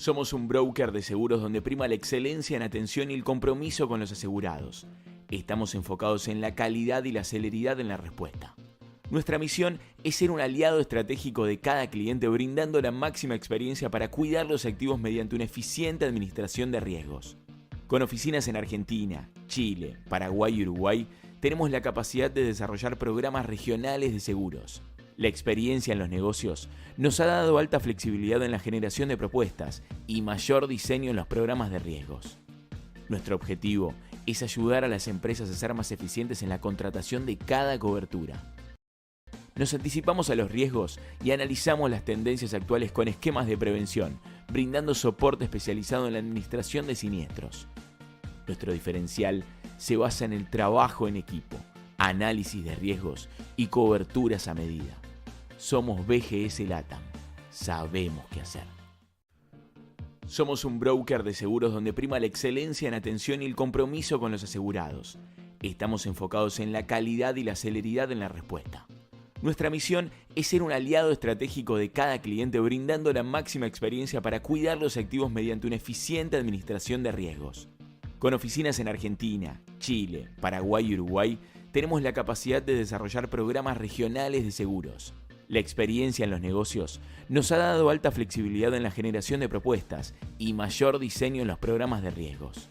Somos un broker de seguros donde prima la excelencia en atención y el compromiso con los asegurados. Estamos enfocados en la calidad y la celeridad en la respuesta. Nuestra misión es ser un aliado estratégico de cada cliente, brindando la máxima experiencia para cuidar los activos mediante una eficiente administración de riesgos. Con oficinas en Argentina, Chile, Paraguay y Uruguay, tenemos la capacidad de desarrollar programas regionales de seguros. La experiencia en los negocios nos ha dado alta flexibilidad en la generación de propuestas y mayor diseño en los programas de riesgos. Nuestro objetivo es ayudar a las empresas a ser más eficientes en la contratación de cada cobertura. Nos anticipamos a los riesgos y analizamos las tendencias actuales con esquemas de prevención, brindando soporte especializado en la administración de siniestros. Nuestro diferencial se basa en el trabajo en equipo, análisis de riesgos y coberturas a medida. Somos BGS LATAM. Sabemos qué hacer. Somos un broker de seguros donde prima la excelencia en atención y el compromiso con los asegurados. Estamos enfocados en la calidad y la celeridad en la respuesta. Nuestra misión es ser un aliado estratégico de cada cliente, brindando la máxima experiencia para cuidar los activos mediante una eficiente administración de riesgos. Con oficinas en Argentina, Chile, Paraguay y Uruguay, tenemos la capacidad de desarrollar programas regionales de seguros. La experiencia en los negocios nos ha dado alta flexibilidad en la generación de propuestas y mayor diseño en los programas de riesgos.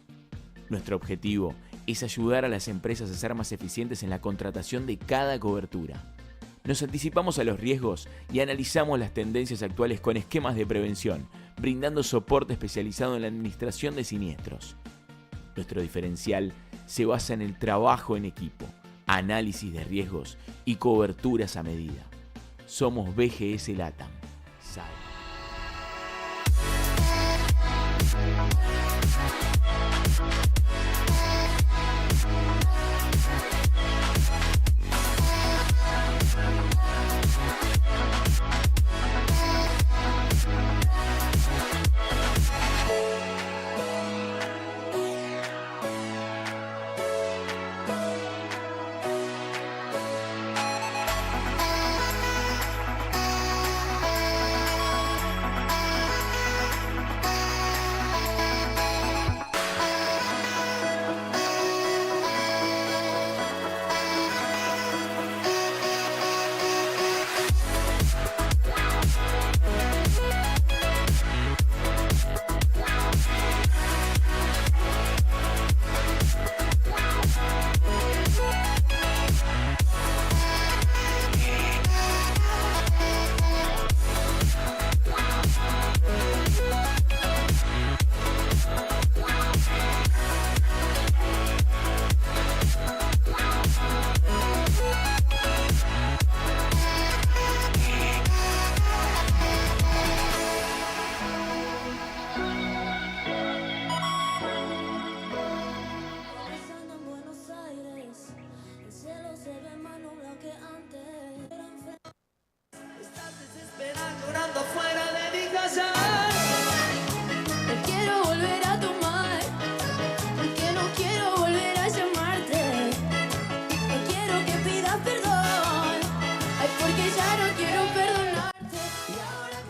Nuestro objetivo es ayudar a las empresas a ser más eficientes en la contratación de cada cobertura. Nos anticipamos a los riesgos y analizamos las tendencias actuales con esquemas de prevención, brindando soporte especializado en la administración de siniestros. Nuestro diferencial se basa en el trabajo en equipo, análisis de riesgos y coberturas a medida. Somos BGS LATAM.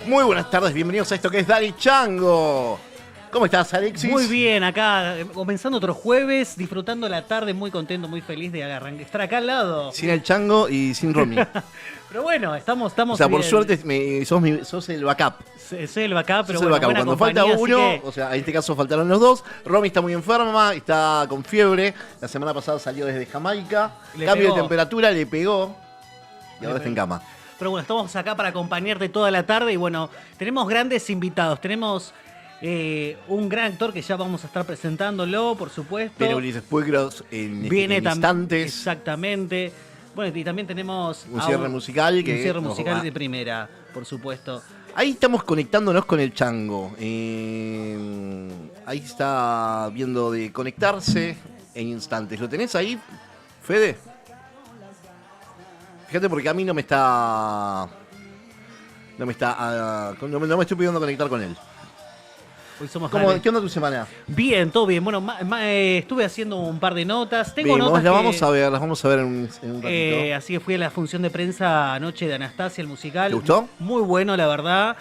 Muy buenas tardes, bienvenidos a esto que es Dani Chango. ¿Cómo estás, Alexis? Muy bien, acá comenzando otro jueves, disfrutando la tarde, muy contento, muy feliz de estar acá al lado. Sin el Chango y sin Romy. Pero bueno, estamos o sea, bien. por suerte sos el backup. Soy el backup, pero sos bueno, el backup. Cuando falta uno, que... o sea, en este caso faltaron los dos. Romy está muy enferma, está con fiebre. La semana pasada salió desde Jamaica. Cambio de temperatura, le pegó y ahora está en cama. Pero bueno, estamos acá para acompañarte toda la tarde y bueno, tenemos grandes invitados. Tenemos un gran actor que ya vamos a estar presentándolo, por supuesto. Pero Ulises Puigros en instantes. Exactamente. Bueno, y también tenemos un cierre musical. Un cierre musical de primera, por supuesto. Ahí estamos conectándonos con el Chango. Ahí está viendo de conectarse en instantes. ¿Lo tenés ahí, Fede? Fíjate porque a mí no me estoy pudiendo conectar con él. Hoy somos ¿Qué onda tu semana? Bien, todo bien. Bueno, estuve haciendo un par de notas. Tengo notas las vamos a ver en un ratito. Así que fui a la función de prensa anoche de Anastasia, el musical. ¿Te gustó? Muy bueno, la verdad.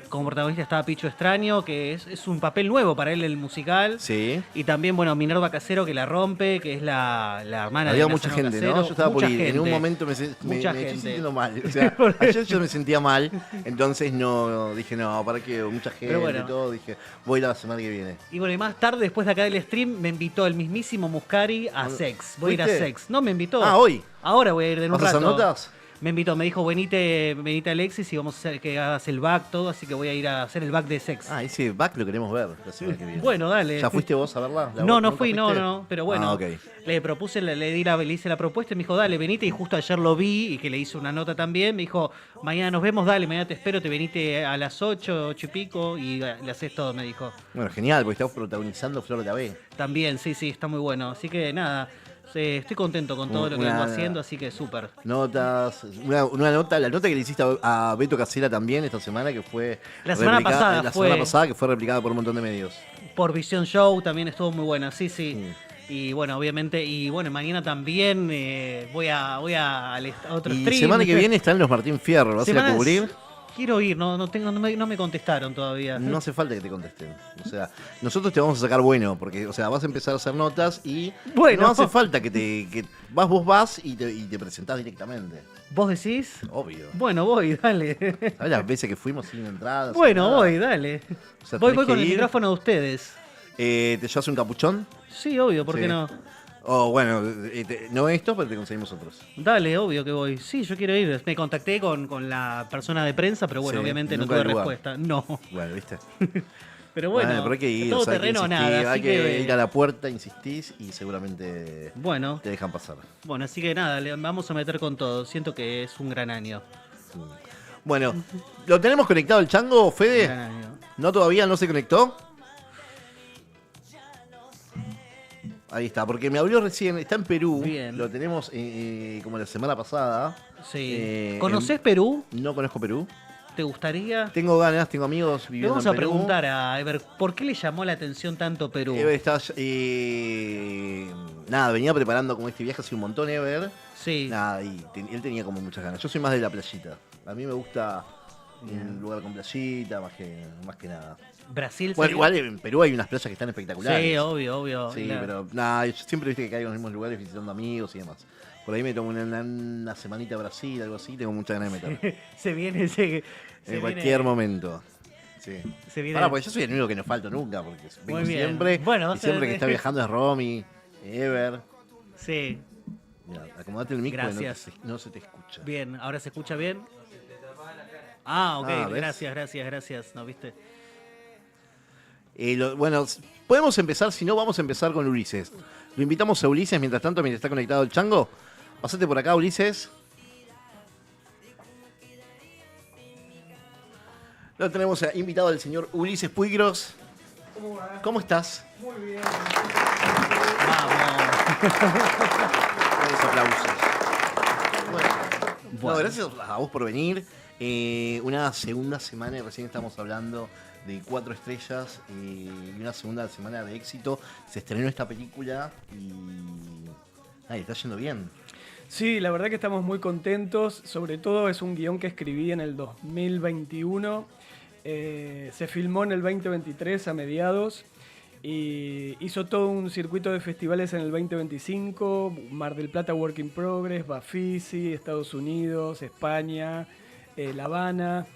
Como protagonista estaba Picho Extraño, que es un papel nuevo para él, el musical. Sí. Y también, bueno, Minerva Casero, que la rompe, que es la hermana Había de mucha Nazareno gente, Casero. ¿no? Yo estaba por Mucha ir. En un gente. momento me estoy gente. sintiendo mal. O sea, ayer yo me sentía mal, entonces no dije, no, para que mucha gente bueno. y todo. Dije, voy a ir la semana que viene. Y bueno, y más tarde, después de acá del stream, me invitó el mismísimo Muscari a Sex. Voy a ir a ¿Fuiste? Sex. No, me invitó. Ah, hoy. Ahora voy a ir de un ¿Vas a hacer rato. notas? Me invitó, me dijo, venite Alexis y vamos a hacer que hagas el back, todo, así que voy a ir a hacer el back de Sex. Ah, ese back lo queremos ver la semana que viene. Bueno, dale. ¿Ya fuiste vos a verla? No fui, no, pero bueno, Ah, ok. le propuse, le hice la propuesta y me dijo, dale, venite, y justo ayer lo vi y que le hice una nota también, me dijo, mañana nos vemos, dale, mañana te espero, te venite a las 8 y pico y le haces todo, me dijo. Bueno, genial, porque estamos protagonizando Flor de la B. También, sí, está muy bueno, así que nada, estoy contento con todo lo que vengo haciendo, así que súper. Notas, una nota, la nota que le hiciste a Beto Casella también esta semana, que fue La semana pasada que fue replicada por un montón de medios. Por Vision Show también estuvo muy buena, sí. Y bueno, obviamente, mañana también voy a otro stream. Y semana que viene están los Martín Fierro, ¿vas a ir a cubrir? Quiero ir, no me contestaron todavía. No hace falta que te contesten. O sea, nosotros te vamos a sacar bueno, porque, o sea, vas a empezar a hacer notas y no hace falta que vas y te presentás directamente. ¿Vos decís? Obvio. Bueno, voy, dale. ¿Sabes las veces que fuimos sin entradas? Bueno, voy, dale. O sea, voy tenés con que el ir. micrófono de ustedes. ¿Te llevas un capuchón? Sí, obvio, ¿por Sí. qué no? O bueno, no esto, pero te conseguimos otros. Dale, obvio que voy. Sí, yo quiero ir. Me contacté con la persona de prensa, pero bueno, Sí, obviamente no nunca tuve hay lugar. respuesta. No. Bueno, ¿viste? Pero bueno, pero hay que ir. todo o sea, hay que terreno insistir, nada. hay Así que ir a la puerta, insistís y seguramente Bueno, te dejan pasar. así que nada, le vamos a meter con todo. Siento que es un gran año. Bueno, ¿lo tenemos conectado el chango, Un Fede? gran año. ¿No todavía no se conectó? Ahí está, porque me habló recién, está en Perú. Bien. Lo tenemos como la semana pasada. Sí. ¿Conocés Perú? No conozco Perú. ¿Te gustaría? Tengo ganas, tengo amigos Le viviendo vamos en a Perú. preguntar a Ever, ¿por qué le llamó la atención tanto Perú? Ever está, nada, venía preparando como este viaje hace un montón, Ever. Sí. Nada, y él tenía como muchas ganas. Yo soy más de la playita. A mí me gusta un lugar con playita, más que nada. Brasil Bueno, sería- igual en Perú hay unas playas que están espectaculares. Sí, obvio. Sí, pero nada, yo siempre viste que caigo en los mismos lugares visitando amigos y demás. Por ahí me tomo una semanita a Brasil, algo así, tengo muchas ganas de meter. Se viene, se En cualquier momento. Sí. Se viene. Ahora, porque yo soy el único que no falto nunca, porque vengo Muy bien. siempre. Bueno, y siempre que está viajando es Romy, Ever. Sí, Mira, acomodate el micro, Gracias. no se te escucha. bien. ¿Ahora se escucha bien? Ah, ok. Ah, ¿ves? Gracias. ¿No viste? Bueno, podemos empezar, si no, vamos a empezar con Ulises. Lo invitamos a Ulises mientras tanto, mientras está conectado el chango. Pasate por acá, Ulises. Lo tenemos invitado al señor Ulises Puigros. ¿Cómo estás? Vamos. Los aplausos. Bueno, Bueno. gracias a vos por venir. Una segunda semana, y recién estamos hablando de 4 estrellas y una segunda semana de éxito. Se estrenó esta película y está yendo bien. Sí, la verdad que estamos muy contentos. Sobre todo es un guión que escribí en el 2021. Se filmó en el 2023 a mediados y hizo todo un circuito de festivales en el 2025. Mar del Plata Work in Progress, Bafisi, Estados Unidos, España, La Habana.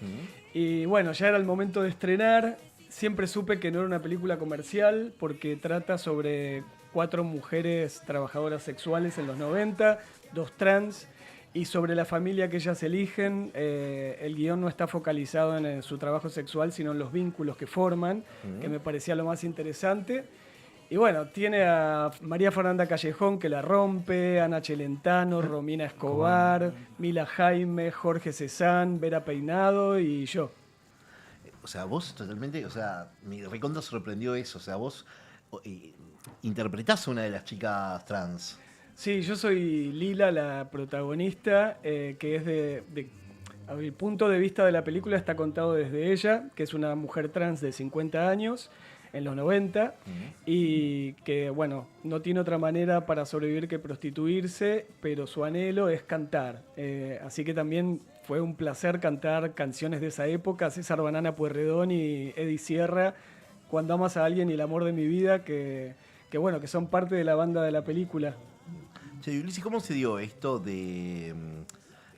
Y bueno, ya era el momento de estrenar. Siempre supe que no era una película comercial porque trata sobre 4 mujeres trabajadoras sexuales en los 90, 2 trans, y sobre la familia que ellas eligen. El guión no está focalizado en su trabajo sexual, sino en los vínculos que forman, que me parecía lo más interesante. Y bueno, tiene a María Fernanda Callejón, que la rompe, Ana Celentano, Romina Escobar, Mila Jaime, Jorge Cezanne, Vera Peinado y yo. O sea, vos totalmente, o sea, mi recontra sorprendió eso. O sea, vos interpretás a una de las chicas trans. Sí, yo soy Lila, la protagonista, que es el punto de vista de la película está contado desde ella, que es una mujer trans de 50 años. en los 90, y que, bueno, no tiene otra manera para sobrevivir que prostituirse, pero su anhelo es cantar. Así que también fue un placer cantar canciones de esa época, César Banana Pueyrredón y Eddie Sierra, Cuando amas a alguien y El amor de mi vida, que bueno, que son parte de la banda de la película. Che, Ulises, ¿cómo se dio esto de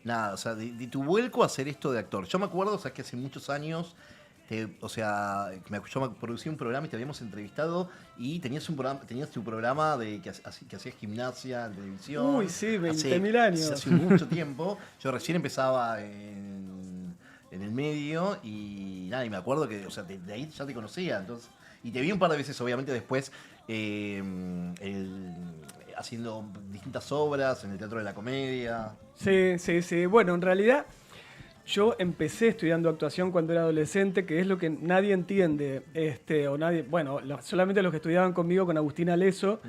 nada, o sea, de tu vuelco a hacer esto de actor? Yo me acuerdo, o sea, que hace muchos años, yo producí un programa y te habíamos entrevistado y tenías tu programa de que hacías gimnasia en televisión. Uy, sí, 20.000 años. Hace mucho tiempo. Yo recién empezaba en el medio y nada, y me acuerdo que, o sea, de ahí ya te conocía, entonces, y te vi un par de veces, obviamente, después haciendo distintas obras en el Teatro de la Comedia. Sí. Bueno, en realidad yo empecé estudiando actuación cuando era adolescente, que es lo que nadie entiende, solamente los que estudiaban conmigo, con Agustina Leso,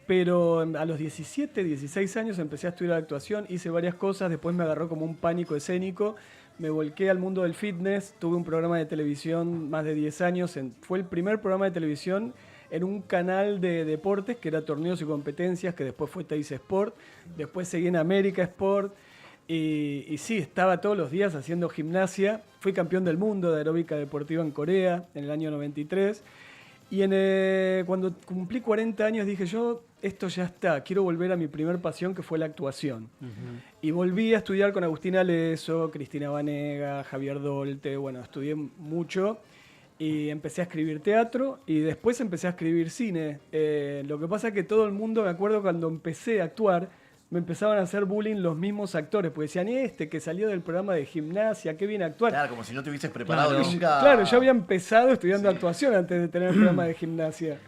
pero a los 17, 16 años empecé a estudiar actuación, hice varias cosas, después me agarró como un pánico escénico, me volqué al mundo del fitness, tuve un programa de televisión más de 10 años, fue el primer programa de televisión en un canal de deportes que era Torneos y Competencias, que después fue Teis Sport, después seguí en América Sport, y sí, estaba todos los días haciendo gimnasia. Fui campeón del mundo de aeróbica deportiva en Corea en el año 93. Y cuando cumplí 40 años dije yo, esto ya está, quiero volver a mi primer pasión, que fue la actuación. Y volví a estudiar con Agustina Leso, Cristina Banega, Javier Dolte, bueno, estudié mucho. Y empecé a escribir teatro y después empecé a escribir cine. Lo que pasa es que todo el mundo, me acuerdo cuando empecé a actuar, me empezaban a hacer bullying los mismos actores, porque decían, que salió del programa de gimnasia, qué bien actuar. Claro, como si no te hubieses preparado nunca. Claro, yo había empezado estudiando actuación antes de tener el programa de gimnasia.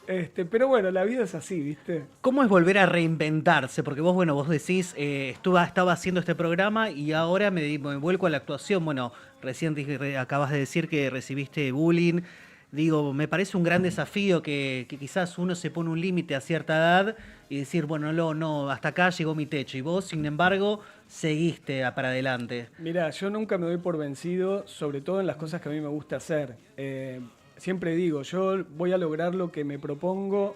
Pero bueno, la vida es así, ¿viste? ¿Cómo es volver a reinventarse? Porque vos decís, estaba haciendo este programa y ahora me vuelco a la actuación. Bueno, recién acabas de decir que recibiste bullying. Digo, me parece un gran desafío que quizás uno se pone un límite a cierta edad y decir, bueno, no, hasta acá llegó mi techo. Y vos, sin embargo, seguiste para adelante. Mirá, yo nunca me doy por vencido, sobre todo en las cosas que a mí me gusta hacer. Siempre digo, yo voy a lograr lo que me propongo,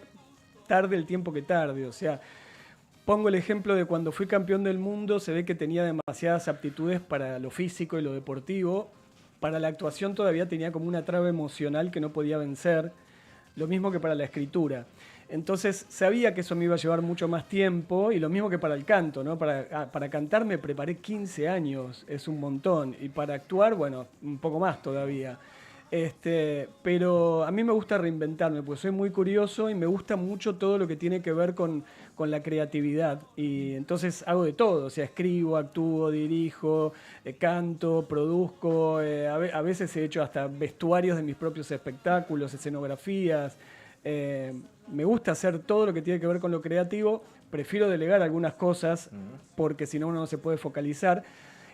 tarde el tiempo que tarde. O sea, pongo el ejemplo de cuando fui campeón del mundo, se ve que tenía demasiadas aptitudes para lo físico y lo deportivo. Para la actuación todavía tenía como una traba emocional que no podía vencer, lo mismo que para la escritura. Entonces sabía que eso me iba a llevar mucho más tiempo, y lo mismo que para el canto, ¿no? Para cantar me preparé 15 años, es un montón, y para actuar, bueno, un poco más todavía. Pero a mí me gusta reinventarme, porque soy muy curioso y me gusta mucho todo lo que tiene que ver con la creatividad. Y entonces hago de todo, o sea, escribo, actúo, dirijo, canto, produzco, a veces he hecho hasta vestuarios de mis propios espectáculos, escenografías. Me gusta hacer todo lo que tiene que ver con lo creativo, prefiero delegar algunas cosas porque si no uno no se puede focalizar.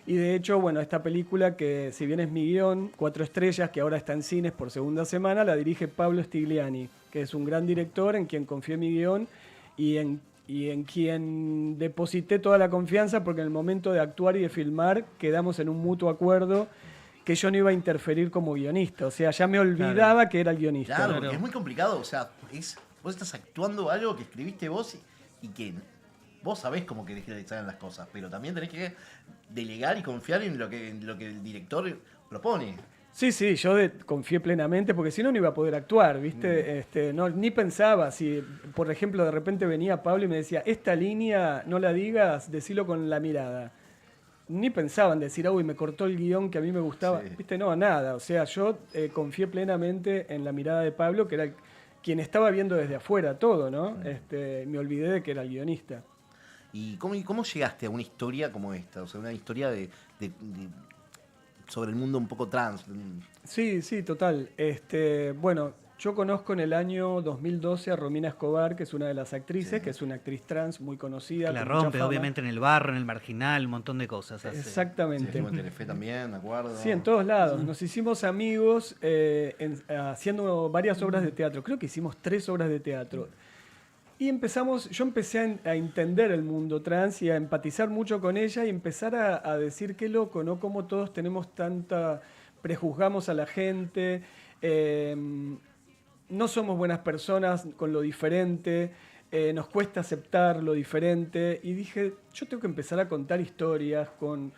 Y de hecho, bueno, esta película, que si bien es mi guión, 4 estrellas, que ahora está en cines por segunda semana, la dirige Pablo Stigliani, que es un gran director en quien confié mi guión y en quien deposité toda la confianza, porque en el momento de actuar y de filmar quedamos en un mutuo acuerdo que yo no iba a interferir como guionista. O sea, ya me olvidaba que era el guionista. Claro, porque es muy complicado. O sea, vos estás actuando algo que escribiste vos y que vos sabés cómo querés que salgan las cosas, pero también tenés que delegar y confiar en lo que el director propone. Sí, yo confié plenamente, porque si no, no iba a poder actuar, ¿viste? Ni pensaba, si por ejemplo de repente venía Pablo y me decía, esta línea no la digas, decilo con la mirada. Ni pensaba en decir, uy, me cortó el guión que a mí me gustaba. Sí. ¿Viste? No, nada. O sea, yo confié plenamente en la mirada de Pablo, que era quien estaba viendo desde afuera todo, ¿no? Me olvidé de que era el guionista. ¿Y cómo llegaste a una historia como esta? O sea, una historia sobre el mundo un poco trans. Sí, total. Bueno, yo conozco en el año 2012 a Romina Escobar, que es una de las actrices, que es una actriz trans muy conocida. Que la rompe, obviamente, en el barro, en el marginal, un montón de cosas. Exactamente. Sí, en Telefe también, me acuerdo. Sí, en todos lados. Nos hicimos amigos haciendo varias obras de teatro. Creo que hicimos 3 obras de teatro. Y yo empecé a entender el mundo trans y a empatizar mucho con ella y empezar a decir qué loco, ¿no? Cómo todos tenemos prejuzgamos a la gente. no somos buenas personas con lo diferente, nos cuesta aceptar lo diferente. Y dije, yo tengo que empezar a contar historias con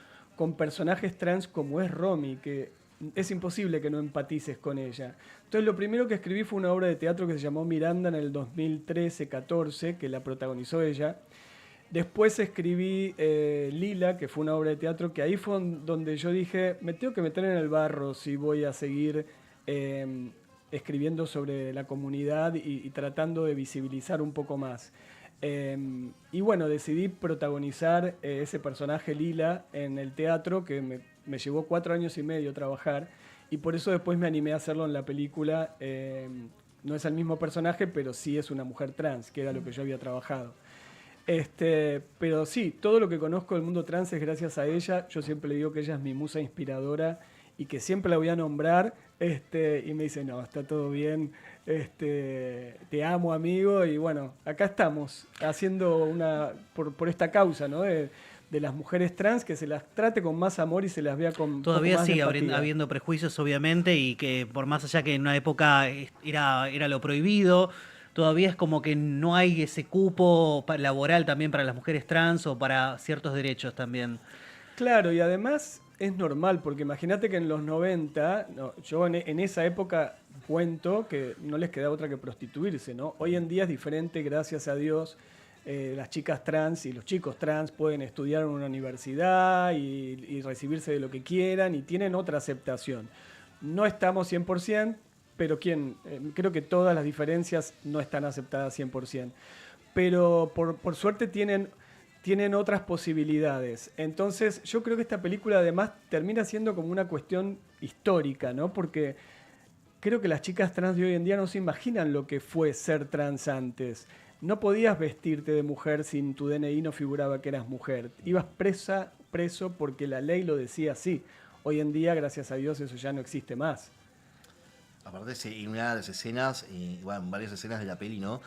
personajes trans como es Romy, que es imposible que no empatices con ella. Entonces lo primero que escribí fue una obra de teatro que se llamó Miranda en el 2013-14, que la protagonizó ella. Después escribí Lila, que fue una obra de teatro, que ahí fue donde yo dije, me tengo que meter en el barro si voy a seguir escribiendo sobre la comunidad y tratando de visibilizar un poco más. Y bueno, decidí protagonizar ese personaje Lila en el teatro, que me llevó 4 años y medio trabajar, y por eso después me animé a hacerlo en la película. No es el mismo personaje, pero sí es una mujer trans, que era lo que yo había trabajado. Pero sí, todo lo que conozco del mundo trans es gracias a ella. Yo siempre le digo que ella es mi musa inspiradora y que siempre la voy a nombrar. Y me dice, no, está todo bien, te amo, amigo. Y bueno, acá estamos haciendo por esta causa, ¿no? De las mujeres trans, que se las trate con más amor y se las vea con Todavía poco más de sigue empatía. habiendo prejuicios, obviamente, y que por más allá que en una época era lo prohibido, todavía es como que no hay ese cupo laboral también para las mujeres trans o para ciertos derechos también. Claro, y además es normal, porque imagínate que en los 90, yo en esa época cuento que no les quedaba otra que prostituirse, ¿no? Hoy en día es diferente, gracias a Dios. Las chicas trans y los chicos trans pueden estudiar en una universidad y recibirse de lo que quieran y tienen otra aceptación. No estamos 100%, pero creo que todas las diferencias no están aceptadas 100%. Pero por suerte tienen otras posibilidades. Entonces yo creo que esta película además termina siendo como una cuestión histórica, ¿no? Porque creo que las chicas trans de hoy en día no se imaginan lo que fue ser trans antes. No podías vestirte de mujer sin tu DNI no figuraba que eras mujer. Ibas preso porque la ley lo decía así. Hoy en día, gracias a Dios, eso ya no existe más. Aparte, en una de las escenas, bueno, varias escenas de la peli, ¿no?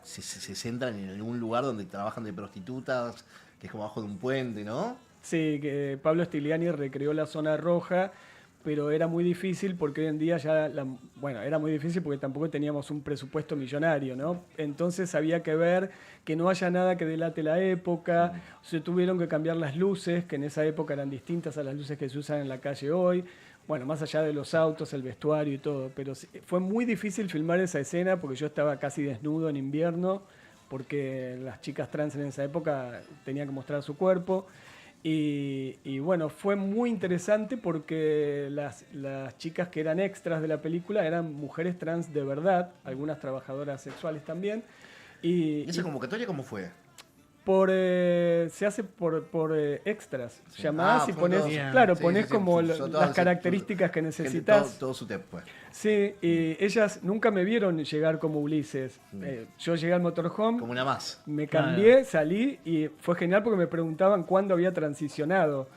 Se centran en algún lugar donde trabajan de prostitutas, que es como abajo de un puente, ¿no? Sí, que Pablo Stigliani recreó la zona roja, pero era muy difícil porque hoy en día era muy difícil porque tampoco teníamos un presupuesto millonario, ¿no? Entonces había que ver que no haya nada que delate la época, se tuvieron que cambiar las luces, que en esa época eran distintas a las luces que se usan en la calle hoy, bueno, más allá de los autos, el vestuario y todo, pero fue muy difícil filmar esa escena porque yo estaba casi desnudo en invierno, porque las chicas trans en esa época tenían que mostrar su cuerpo. Y bueno, fue muy interesante porque las chicas que eran extras de la película eran mujeres trans de verdad, algunas trabajadoras sexuales también. ¿Y esa convocatoria cómo fue? Se hace por extras. Sí. Llamás y pones, bien. pones como Son todas las características que necesitas. Todo su tep, pues. Sí, y ellas nunca me vieron llegar como Ulises. Yo llegué al motorhome, Como una más. me cambié, salí y fue genial porque me preguntaban cuándo había transicionado.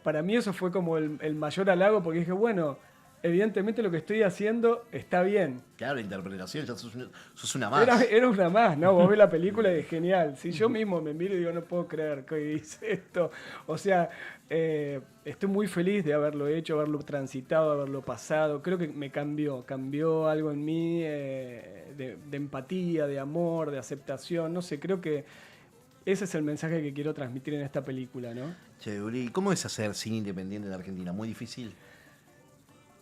Para mí eso fue como el mayor halago porque dije, bueno, evidentemente lo que estoy haciendo está bien. Claro, la interpretación, ya sos una más. Era una más, ¿no? Vos ves la película y es genial. Si yo mismo me miro y digo, no puedo creer que hice esto. O sea, estoy muy feliz de haberlo hecho, haberlo transitado, haberlo pasado. Creo que me cambió algo en mí de empatía, de amor, de aceptación. No sé, creo que ese es el mensaje que quiero transmitir en esta película, ¿no? Che, Uli, ¿cómo es hacer cine independiente en Argentina? ¿Muy difícil?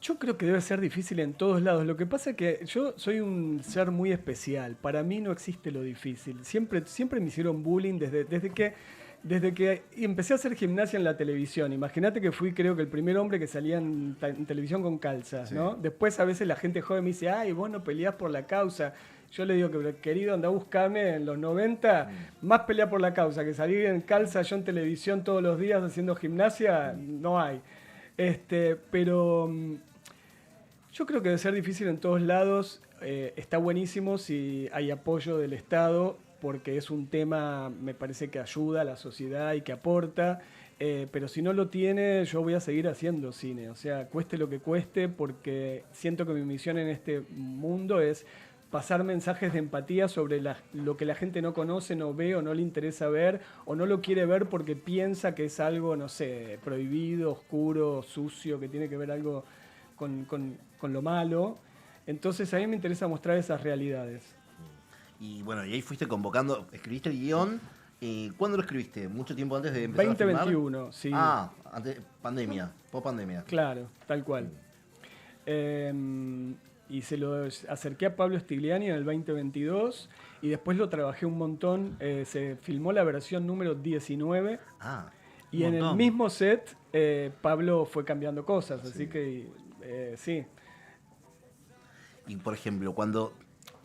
Yo creo que debe ser difícil en todos lados. Lo que pasa es que yo soy un ser muy especial. Para mí no existe lo difícil. Siempre me hicieron bullying desde que empecé a hacer gimnasia en la televisión. Imagínate que fui, creo que el primer hombre que salía en televisión con calzas, Sí. ¿no? Después a veces la gente joven me dice, ay, vos no peleás por la causa. Yo le digo que, querido, anda a buscarme en los 90, más pelea por la causa que salir en calza yo en televisión todos los días haciendo gimnasia, no hay. Pero yo creo que debe ser difícil en todos lados. Está buenísimo si hay apoyo del Estado, porque es un tema, me parece que ayuda a la sociedad y que aporta. Pero si no lo tiene, yo voy a seguir haciendo cine. O sea, cueste lo que cueste, porque siento que mi misión en este mundo es pasar mensajes de empatía sobre lo que la gente no conoce, no ve o no le interesa ver, o no lo quiere ver porque piensa que es algo, no sé, prohibido, oscuro, sucio, que tiene que ver algo con lo malo. Entonces a mí me interesa mostrar esas realidades. Y bueno, y ahí fuiste convocando, escribiste el guión. ¿Cuándo lo escribiste? ¿Mucho tiempo antes de empezar a filmar? 2021, sí. Ah, antes, pandemia, post pandemia. Claro, tal cual. Y se lo acerqué a Pablo Stigliani en el 2022 y después lo trabajé un montón. Se filmó la versión número 19 Ah, y en el mismo set Pablo fue cambiando cosas, así que sí. y por ejemplo, cuando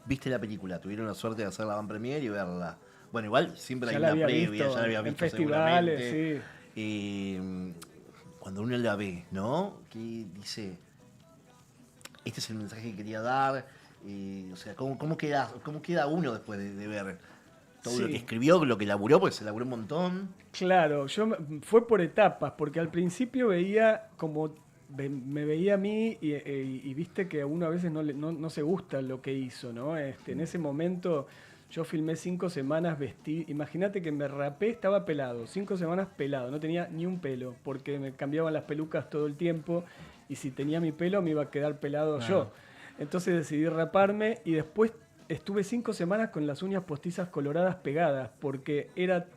viste la película, tuvieron la suerte de hacer la van premiere y verla. Bueno, igual siempre Ya hay la una había previa, visto ya la había en visto festivales, seguramente. sí. Cuando uno la ve, ¿no? Que dice, este es el mensaje que quería dar. O sea, ¿cómo queda uno después de ver todo lo Sí. que escribió, lo que laburó? Porque se laburó un montón. Claro, fue por etapas, porque al principio veía como me veía a mí y viste que a uno a veces no se gusta lo que hizo, ¿no? En ese momento yo filmé 5 semanas imagínate que me rapé, estaba pelado, 5 semanas pelado, no tenía ni un pelo, porque me cambiaban las pelucas todo el tiempo y si tenía mi pelo me iba a quedar pelado yo. Entonces decidí raparme y después estuve 5 semanas con las uñas postizas coloradas pegadas, porque era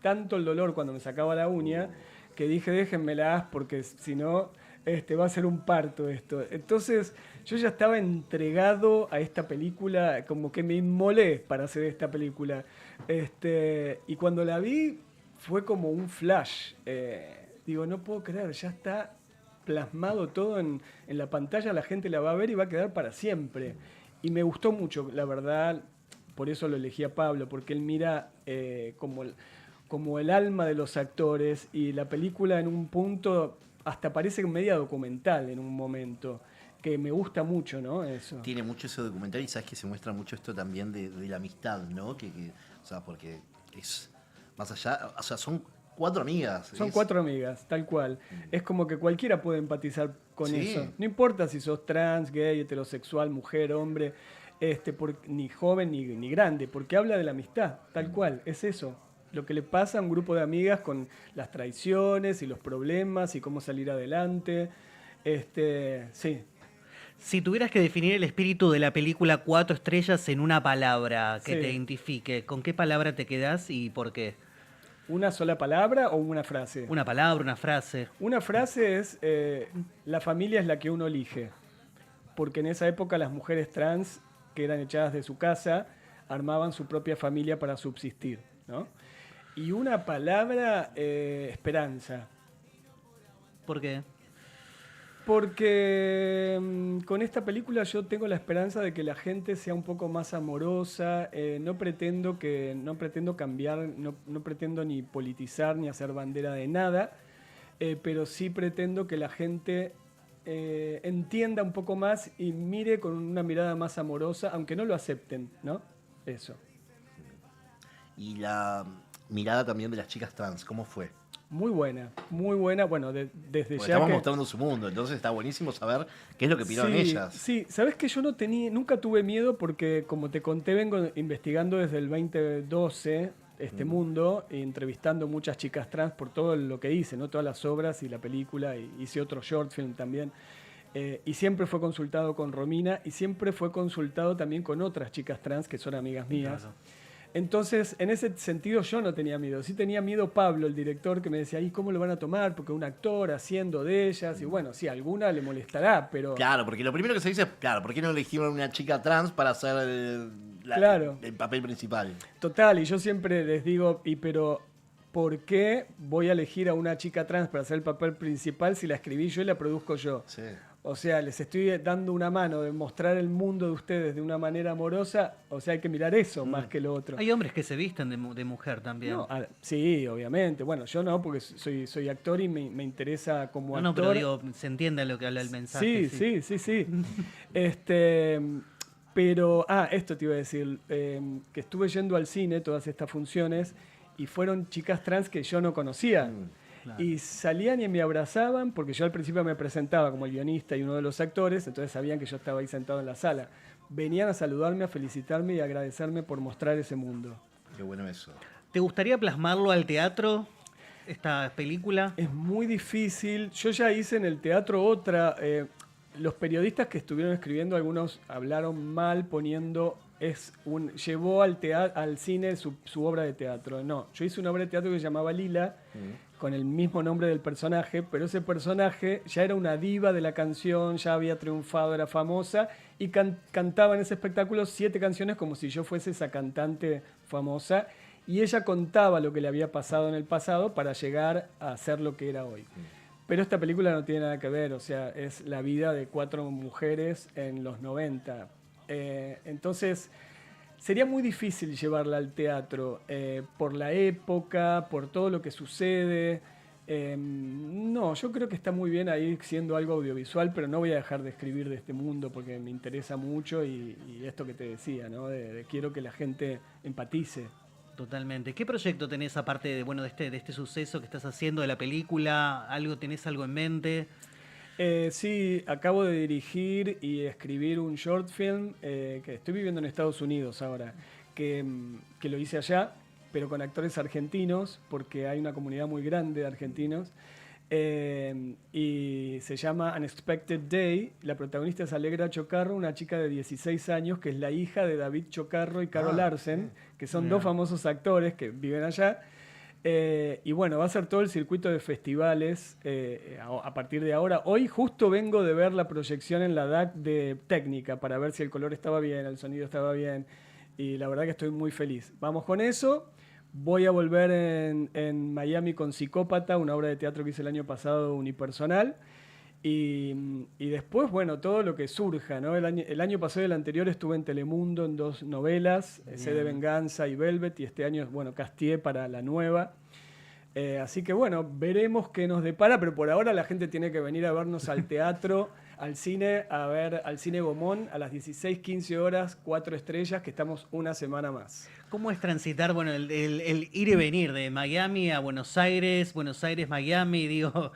tanto el dolor cuando me sacaba la uña que dije déjenmelas porque si no va a ser un parto esto. Entonces yo ya estaba entregado a esta película, como que me inmolé para hacer esta película. Y cuando la vi fue como un flash. Digo, no puedo creer, ya está plasmado todo en la pantalla, la gente la va a ver y va a quedar para siempre. Y me gustó mucho, la verdad, por eso lo elegí a Pablo, porque él mira como el alma de los actores y la película en un punto hasta parece media documental en un momento, que me gusta mucho, ¿no? Eso. Tiene mucho ese documental y sabes que se muestra mucho esto también de la amistad, ¿no? O sea, porque es más allá, o sea, son 4 amigas. Son 4 amigas, tal cual. Es como que cualquiera puede empatizar con Sí. eso. No importa si sos trans, gay, heterosexual, mujer, hombre, ni joven ni grande, porque habla de la amistad, tal cual, es eso. Lo que le pasa a un grupo de amigas con las traiciones y los problemas y cómo salir adelante. Sí. Si tuvieras que definir el espíritu de la película 4 estrellas en una palabra que Sí. te identifique, ¿con qué palabra te quedás y por qué? ¿Una sola palabra o una frase? Una palabra, una frase. Una frase es, la familia es la que uno elige. Porque en esa época las mujeres trans que eran echadas de su casa armaban su propia familia para subsistir, ¿no? Y una palabra, esperanza. ¿Por qué? Porque con esta película yo tengo la esperanza de que la gente sea un poco más amorosa. No pretendo cambiar, no pretendo ni politizar ni hacer bandera de nada, pero sí pretendo que la gente entienda un poco más y mire con una mirada más amorosa, aunque no lo acepten, ¿no? Eso. Y la mirada también de las chicas trans, ¿cómo fue? Muy buena, muy buena. Bueno, desde Porque ya estamos que... mostrando su mundo, entonces está buenísimo saber qué es lo que pidieron ellas. Sí, sabes que yo nunca tuve miedo porque, como te conté, vengo investigando desde el 2012 este mundo, e entrevistando muchas chicas trans por todo lo que hice, ¿no? Todas las obras y la película, y hice otro short film también. Y siempre fue consultado con Romina y siempre fue consultado también con otras chicas trans que son amigas mías. Claro. Entonces, en ese sentido yo no tenía miedo. Sí tenía miedo Pablo, el director, que me decía, ¿y cómo lo van a tomar? Porque un actor haciendo de ellas. Y bueno, sí, a alguna le molestará, pero... Claro, porque lo primero que se dice es, claro, ¿por qué no elegimos una chica trans para hacer Claro. el papel principal? Total, y yo siempre les digo, pero ¿por qué voy a elegir a una chica trans para hacer el papel principal si la escribí yo y la produzco yo? Sí. O sea, les estoy dando una mano de mostrar el mundo de ustedes de una manera amorosa. O sea, hay que mirar eso más que lo otro. Hay hombres que se visten de mujer también. No, sí, obviamente. Bueno, yo no, porque soy actor y me interesa como actor. No, pero digo, se entiende lo que habla el mensaje. Sí. Pero, esto te iba a decir, que estuve yendo al cine, todas estas funciones, y fueron chicas trans que yo no conocía. Claro. Y salían y me abrazaban, porque yo al principio me presentaba como el guionista y uno de los actores, entonces sabían que yo estaba ahí sentado en la sala. Venían a saludarme, a felicitarme y a agradecerme por mostrar ese mundo. Qué bueno eso. ¿Te gustaría plasmarlo al teatro, esta película? Es muy difícil. Yo ya hice en el teatro otra. los periodistas que estuvieron escribiendo, algunos hablaron mal poniendo llevó al cine su obra de teatro. No, yo hice una obra de teatro que se llamaba Lila, con el mismo nombre del personaje, pero ese personaje ya era una diva de la canción, ya había triunfado, era famosa, y cantaba en ese espectáculo 7 canciones como si yo fuese esa cantante famosa, y ella contaba lo que le había pasado en el pasado para llegar a ser lo que era hoy. Pero esta película no tiene nada que ver, o sea, es la vida de 4 mujeres en los 90. Entonces, sería muy difícil llevarla al teatro por la época, por todo lo que sucede. No, yo creo que está muy bien ahí siendo algo audiovisual, pero no voy a dejar de escribir de este mundo porque me interesa mucho y esto que te decía, ¿no? De quiero que la gente empatice. Totalmente. ¿Qué proyecto tenés aparte de, bueno, de este suceso que estás haciendo, de la película? ¿Tenés algo en mente? Sí, acabo de dirigir y escribir un short film que estoy viviendo en Estados Unidos ahora, que lo hice allá, pero con actores argentinos, porque hay una comunidad muy grande de argentinos, y se llama Unexpected Day. La protagonista es Alegra Chocarro, una chica de 16 años que es la hija de David Chocarro y Carol Larsen, que son dos famosos actores que viven allá. Y bueno, va a ser todo el circuito de festivales a partir de ahora. Hoy justo vengo de ver la proyección en la DAC de técnica para ver si el color estaba bien, el sonido estaba bien, y la verdad que estoy muy feliz. Vamos con eso. Voy a volver en Miami con Psicópata, una obra de teatro que hice el año pasado unipersonal. Y después, bueno, todo lo que surja, ¿no? El año pasado y el anterior estuve en Telemundo en 2 novelas, C de Venganza y Velvet, y este año, bueno, casteé para la nueva. Así que, bueno, veremos qué nos depara, pero por ahora la gente tiene que venir a vernos al teatro, al cine, al Cine Gomón, a las 16:15 horas, 4 estrellas, que estamos una semana más. ¿Cómo es transitar, bueno, el ir y venir de Miami a Buenos Aires, Miami, digo...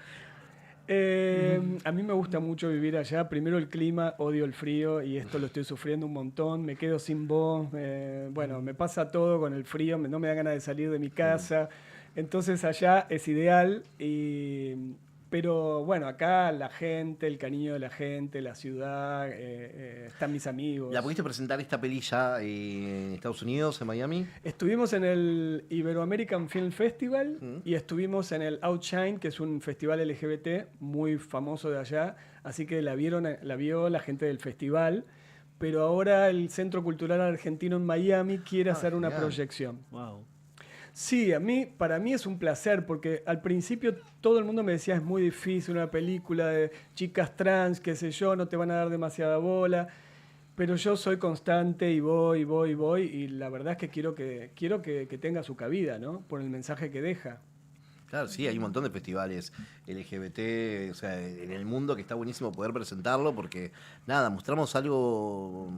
A mí me gusta mucho vivir allá. Primero el clima, odio el frío y esto lo estoy sufriendo un montón. Me quedo sin voz. Bueno, me pasa todo con el frío. No me da ganas de salir de mi casa. Entonces allá es ideal. Pero bueno, acá la gente, el cariño de la gente, la ciudad, están mis amigos. ¿La pudiste presentar esta peli ya en Estados Unidos, en Miami? Estuvimos en el Ibero-American Film Festival y estuvimos en el Outshine, que es un festival LGBT muy famoso de allá. Así que la vio la gente del festival. Pero ahora el Centro Cultural Argentino en Miami quiere hacer una proyección. Wow. Sí, para mí es un placer, porque al principio todo el mundo me decía es muy difícil, una película de chicas trans, qué sé yo, no te van a dar demasiada bola, pero yo soy constante y voy, y la verdad es que quiero que tenga su cabida, ¿no? Por el mensaje que deja. Claro, sí, hay un montón de festivales LGBT, o sea, en el mundo que está buenísimo poder presentarlo, porque nada, mostramos algo,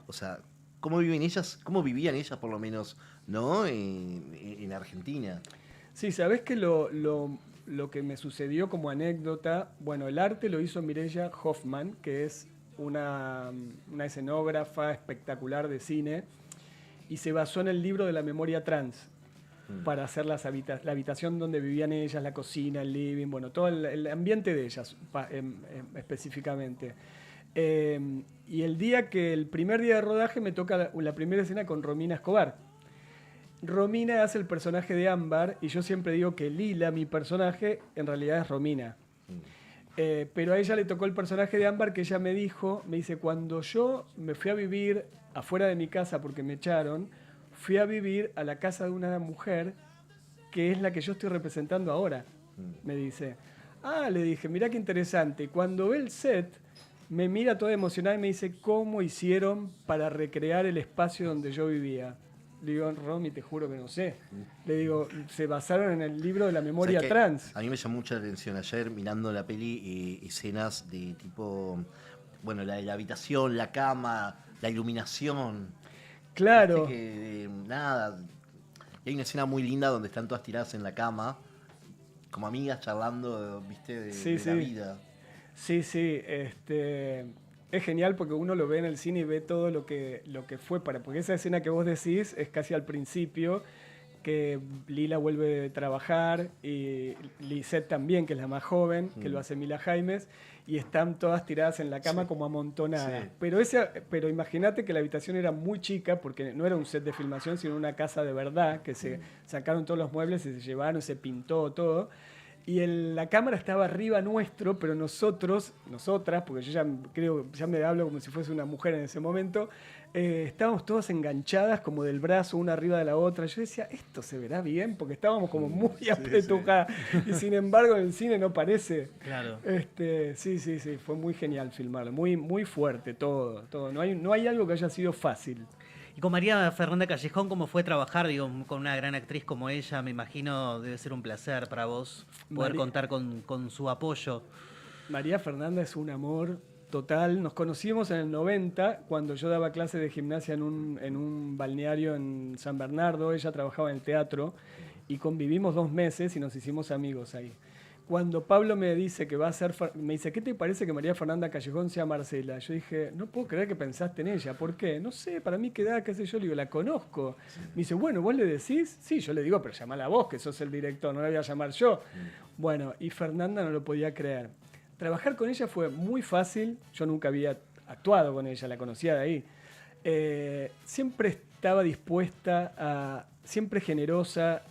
o sea, cómo vivían ellas por lo menos, ¿no? En Argentina. Sí, sabés que lo que me sucedió como anécdota, bueno, el arte lo hizo Mireia Hoffman, que es una escenógrafa espectacular de cine, y se basó en el libro de la memoria trans para hacer la habitación donde vivían ellas, la cocina, el living, bueno, todo el ambiente de ellas específicamente. Y el primer día de rodaje me toca la primera escena con Romina Escobar. Romina hace el personaje de Ámbar y yo siempre digo que Lila, mi personaje, en realidad es Romina. Pero a ella le tocó el personaje de Ámbar, que ella me dice, cuando yo me fui a vivir afuera de mi casa porque me echaron, fui a vivir a la casa de una mujer que es la que yo estoy representando ahora, me dice. Le dije, mirá qué interesante. Y cuando ve el set, me mira toda emocionada y me dice, ¿cómo hicieron para recrear el espacio donde yo vivía? Le digo, Romy, te juro que no sé. Le digo, se basaron en el libro de la memoria trans. A mí me llamó mucho la atención ayer mirando la peli, escenas de tipo, bueno, la habitación, la cama, la iluminación. Claro. Nada. Y hay una escena muy linda donde están todas tiradas en la cama, como amigas charlando, viste, de la vida. Sí. Es genial porque uno lo ve en el cine y ve todo lo que fue porque esa escena que vos decís es casi al principio, que Lila vuelve a trabajar y Lisette también, que es la más joven, que lo hace Mila Jaimes, y están todas tiradas en la cama como amontonadas. Sí. Pero imagínate que la habitación era muy chica, porque no era un set de filmación, sino una casa de verdad, que se sacaron todos los muebles y se llevaron, se pintó todo. Y la cámara estaba arriba nuestro, pero nosotras, porque yo ya me hablo como si fuese una mujer en ese momento, estábamos todas enganchadas como del brazo una arriba de la otra. Yo decía, esto se verá bien, porque estábamos como muy apretujadas. Y sin embargo en el cine no parece. Claro. Sí, fue muy genial filmarlo, muy, muy fuerte todo. No hay algo que haya sido fácil. Y con María Fernanda Callejón, ¿cómo fue trabajar, digo, con una gran actriz como ella? Me imagino debe ser un placer para vos poder contar con su apoyo. María Fernanda es un amor total. Nos conocimos en el 90, cuando yo daba clases de gimnasia en un balneario en San Bernardo. Ella trabajaba en el teatro y convivimos 2 meses y nos hicimos amigos ahí. Cuando Pablo me dice que va a ser, me dice, ¿qué te parece que María Fernanda Callejón sea Marcela? Yo dije, no puedo creer que pensaste en ella. ¿Por qué? No sé, para mí queda, qué sé yo. Le digo, la conozco. Me dice, bueno, ¿vos le decís? Sí, yo le digo, pero llamala a vos, que sos el director, no la voy a llamar yo. Bueno, y Fernanda no lo podía creer. Trabajar con ella fue muy fácil. Yo nunca había actuado con ella, la conocía de ahí. Siempre estaba dispuesta, siempre generosa.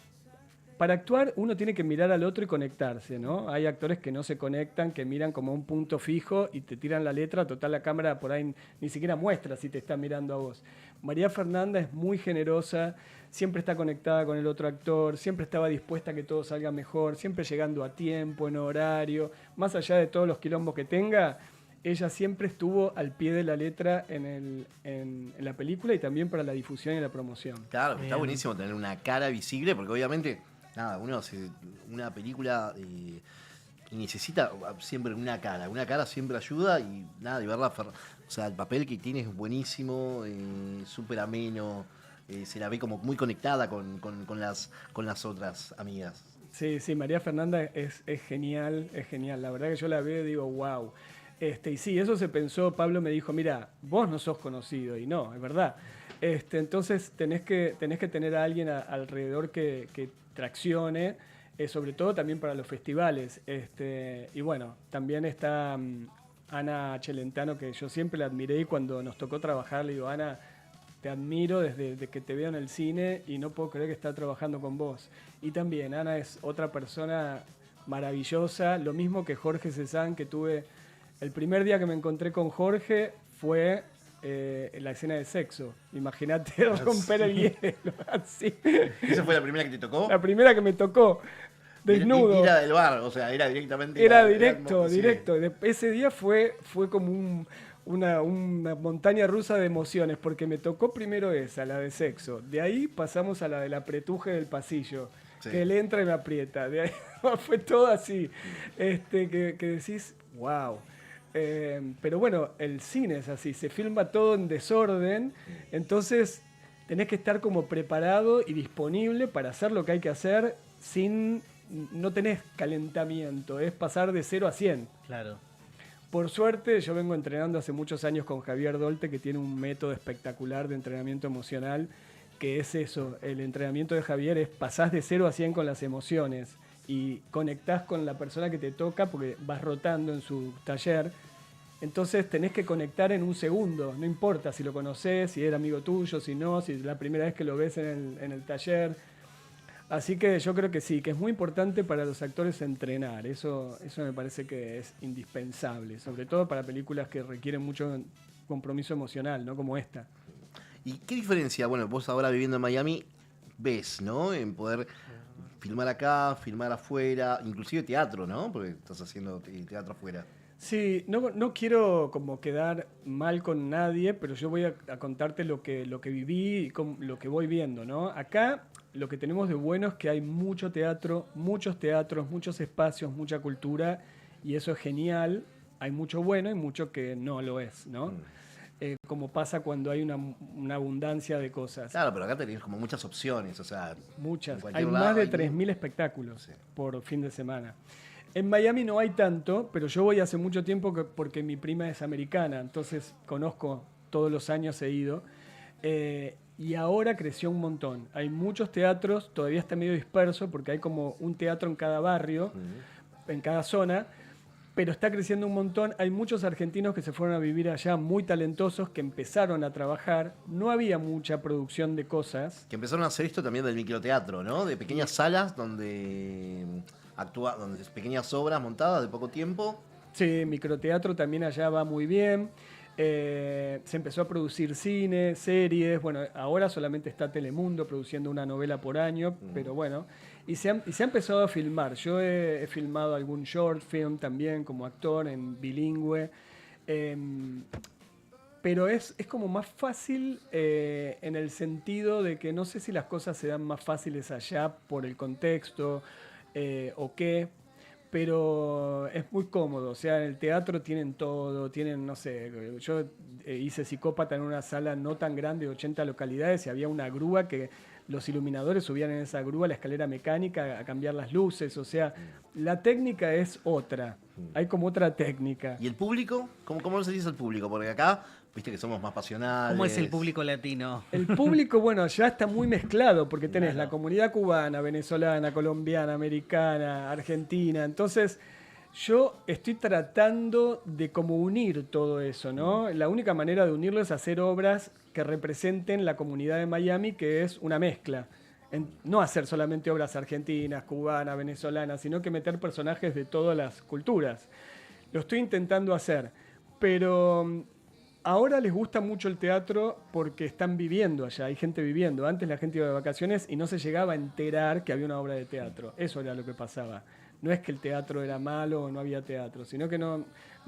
Para actuar uno tiene que mirar al otro y conectarse, ¿no? Hay actores que no se conectan, que miran como a un punto fijo y te tiran la letra, total la cámara por ahí ni siquiera muestra si te está mirando a vos. María Fernanda es muy generosa, siempre está conectada con el otro actor, siempre estaba dispuesta a que todo salga mejor, siempre llegando a tiempo, en horario, más allá de todos los quilombos que tenga. Ella siempre estuvo al pie de la letra en la película y también para la difusión y la promoción. Claro, está buenísimo tener una cara visible, porque obviamente, nada, uno hace una película y necesita siempre una cara siempre ayuda y nada, y verla, o sea, el papel que tiene es buenísimo, súper ameno, se la ve como muy conectada con las otras amigas. Sí, María Fernanda es genial, la verdad que yo la veo y digo, wow. Y sí, eso se pensó, Pablo me dijo, mira, vos no sos conocido, y no, es verdad. Entonces tenés que tener a alguien alrededor que traccione, sobre todo también para los festivales. Y bueno, también está Ana Celentano, que yo siempre la admiré y cuando nos tocó trabajar le digo, Ana, te admiro desde que te veo en el cine y no puedo creer que está trabajando con vos. Y también Ana es otra persona maravillosa, lo mismo que Jorge Cezanne, que tuve... El primer día que me encontré con Jorge fue la escena de sexo. Imagínate romper el hielo. Así. ¿Esa fue la primera que te tocó? La primera que me tocó, desnudo. Era del bar, o sea, era directamente... Era directo. Ese día fue como una montaña rusa de emociones, porque me tocó primero esa, la de sexo. De ahí pasamos a la del apretuje del pasillo. Sí. Que él entra y me aprieta. De ahí fue todo así. Que decís, wow. Pero bueno, el cine es así, se filma todo en desorden, entonces tenés que estar como preparado y disponible para hacer lo que hay que hacer no tenés calentamiento, es pasar de 0 a 100. Claro. Por suerte, yo vengo entrenando hace muchos años con Javier Dolte, que tiene un método espectacular de entrenamiento emocional, que es eso, el entrenamiento de Javier es pasás de 0 a 100 con las emociones y conectás con la persona que te toca porque vas rotando en su taller. Entonces tenés que conectar en un segundo, no importa si lo conocés, si era amigo tuyo, si no, si es la primera vez que lo ves en el taller. Así que yo creo que sí, que es muy importante para los actores entrenar, eso me parece que es indispensable, sobre todo para películas que requieren mucho compromiso emocional, ¿no? Como esta. ¿Y qué diferencia, bueno, vos ahora viviendo en Miami, ves, ¿no? En poder filmar acá, filmar afuera, inclusive teatro, ¿no? Porque estás haciendo teatro afuera. Sí, no quiero como quedar mal con nadie, pero yo voy a contarte lo que viví y lo que voy viendo, ¿no? Acá lo que tenemos de bueno es que hay mucho teatro, muchos teatros, muchos espacios, mucha cultura, y eso es genial. Hay mucho bueno y mucho que no lo es, ¿no? Como pasa cuando hay una abundancia de cosas. Claro, pero acá tenés como muchas opciones, o sea... Muchas. Hay más de 3.000 espectáculos por fin de semana. En Miami no hay tanto, pero yo voy hace mucho tiempo porque mi prima es americana, entonces conozco, todos los años he ido. y ahora creció un montón. Hay muchos teatros, todavía está medio disperso porque hay como un teatro en cada barrio, en cada zona, pero está creciendo un montón. Hay muchos argentinos que se fueron a vivir allá, muy talentosos, que empezaron a trabajar. No había mucha producción de cosas. Que empezaron a hacer esto también del microteatro, ¿no? De pequeñas salas donde donde es pequeñas obras montadas de poco tiempo. Sí, microteatro también allá va muy bien. Se empezó a producir cine, series. Bueno, ahora solamente está Telemundo produciendo una novela por año, pero bueno. Y se ha empezado a filmar. Yo he filmado algún short film también como actor en bilingüe. Pero es como más fácil en el sentido de que no sé si las cosas se dan más fáciles allá por el contexto o qué. Pero es muy cómodo, o sea, en el teatro tienen todo, tienen, no sé, yo hice Psicópata en una sala no tan grande de 80 localidades y había una grúa que los iluminadores subían en esa grúa la escalera mecánica a cambiar las luces, o sea, la técnica es otra, hay como otra técnica. ¿Y el público? ¿Cómo se dice el público? Porque acá, viste que somos más pasionales. ¿Cómo es el público latino? El público, bueno, ya está muy mezclado porque tenés la comunidad cubana, venezolana, colombiana, americana, argentina. Entonces, yo estoy tratando de como unir todo eso, ¿no? La única manera de unirlo es hacer obras que representen la comunidad de Miami, que es una mezcla. No hacer solamente obras argentinas, cubanas, venezolanas, sino que meter personajes de todas las culturas. Lo estoy intentando hacer, pero ahora les gusta mucho el teatro porque están viviendo allá, hay gente viviendo. Antes la gente iba de vacaciones y no se llegaba a enterar que había una obra de teatro. Eso era lo que pasaba. No es que el teatro era malo o no había teatro, sino que no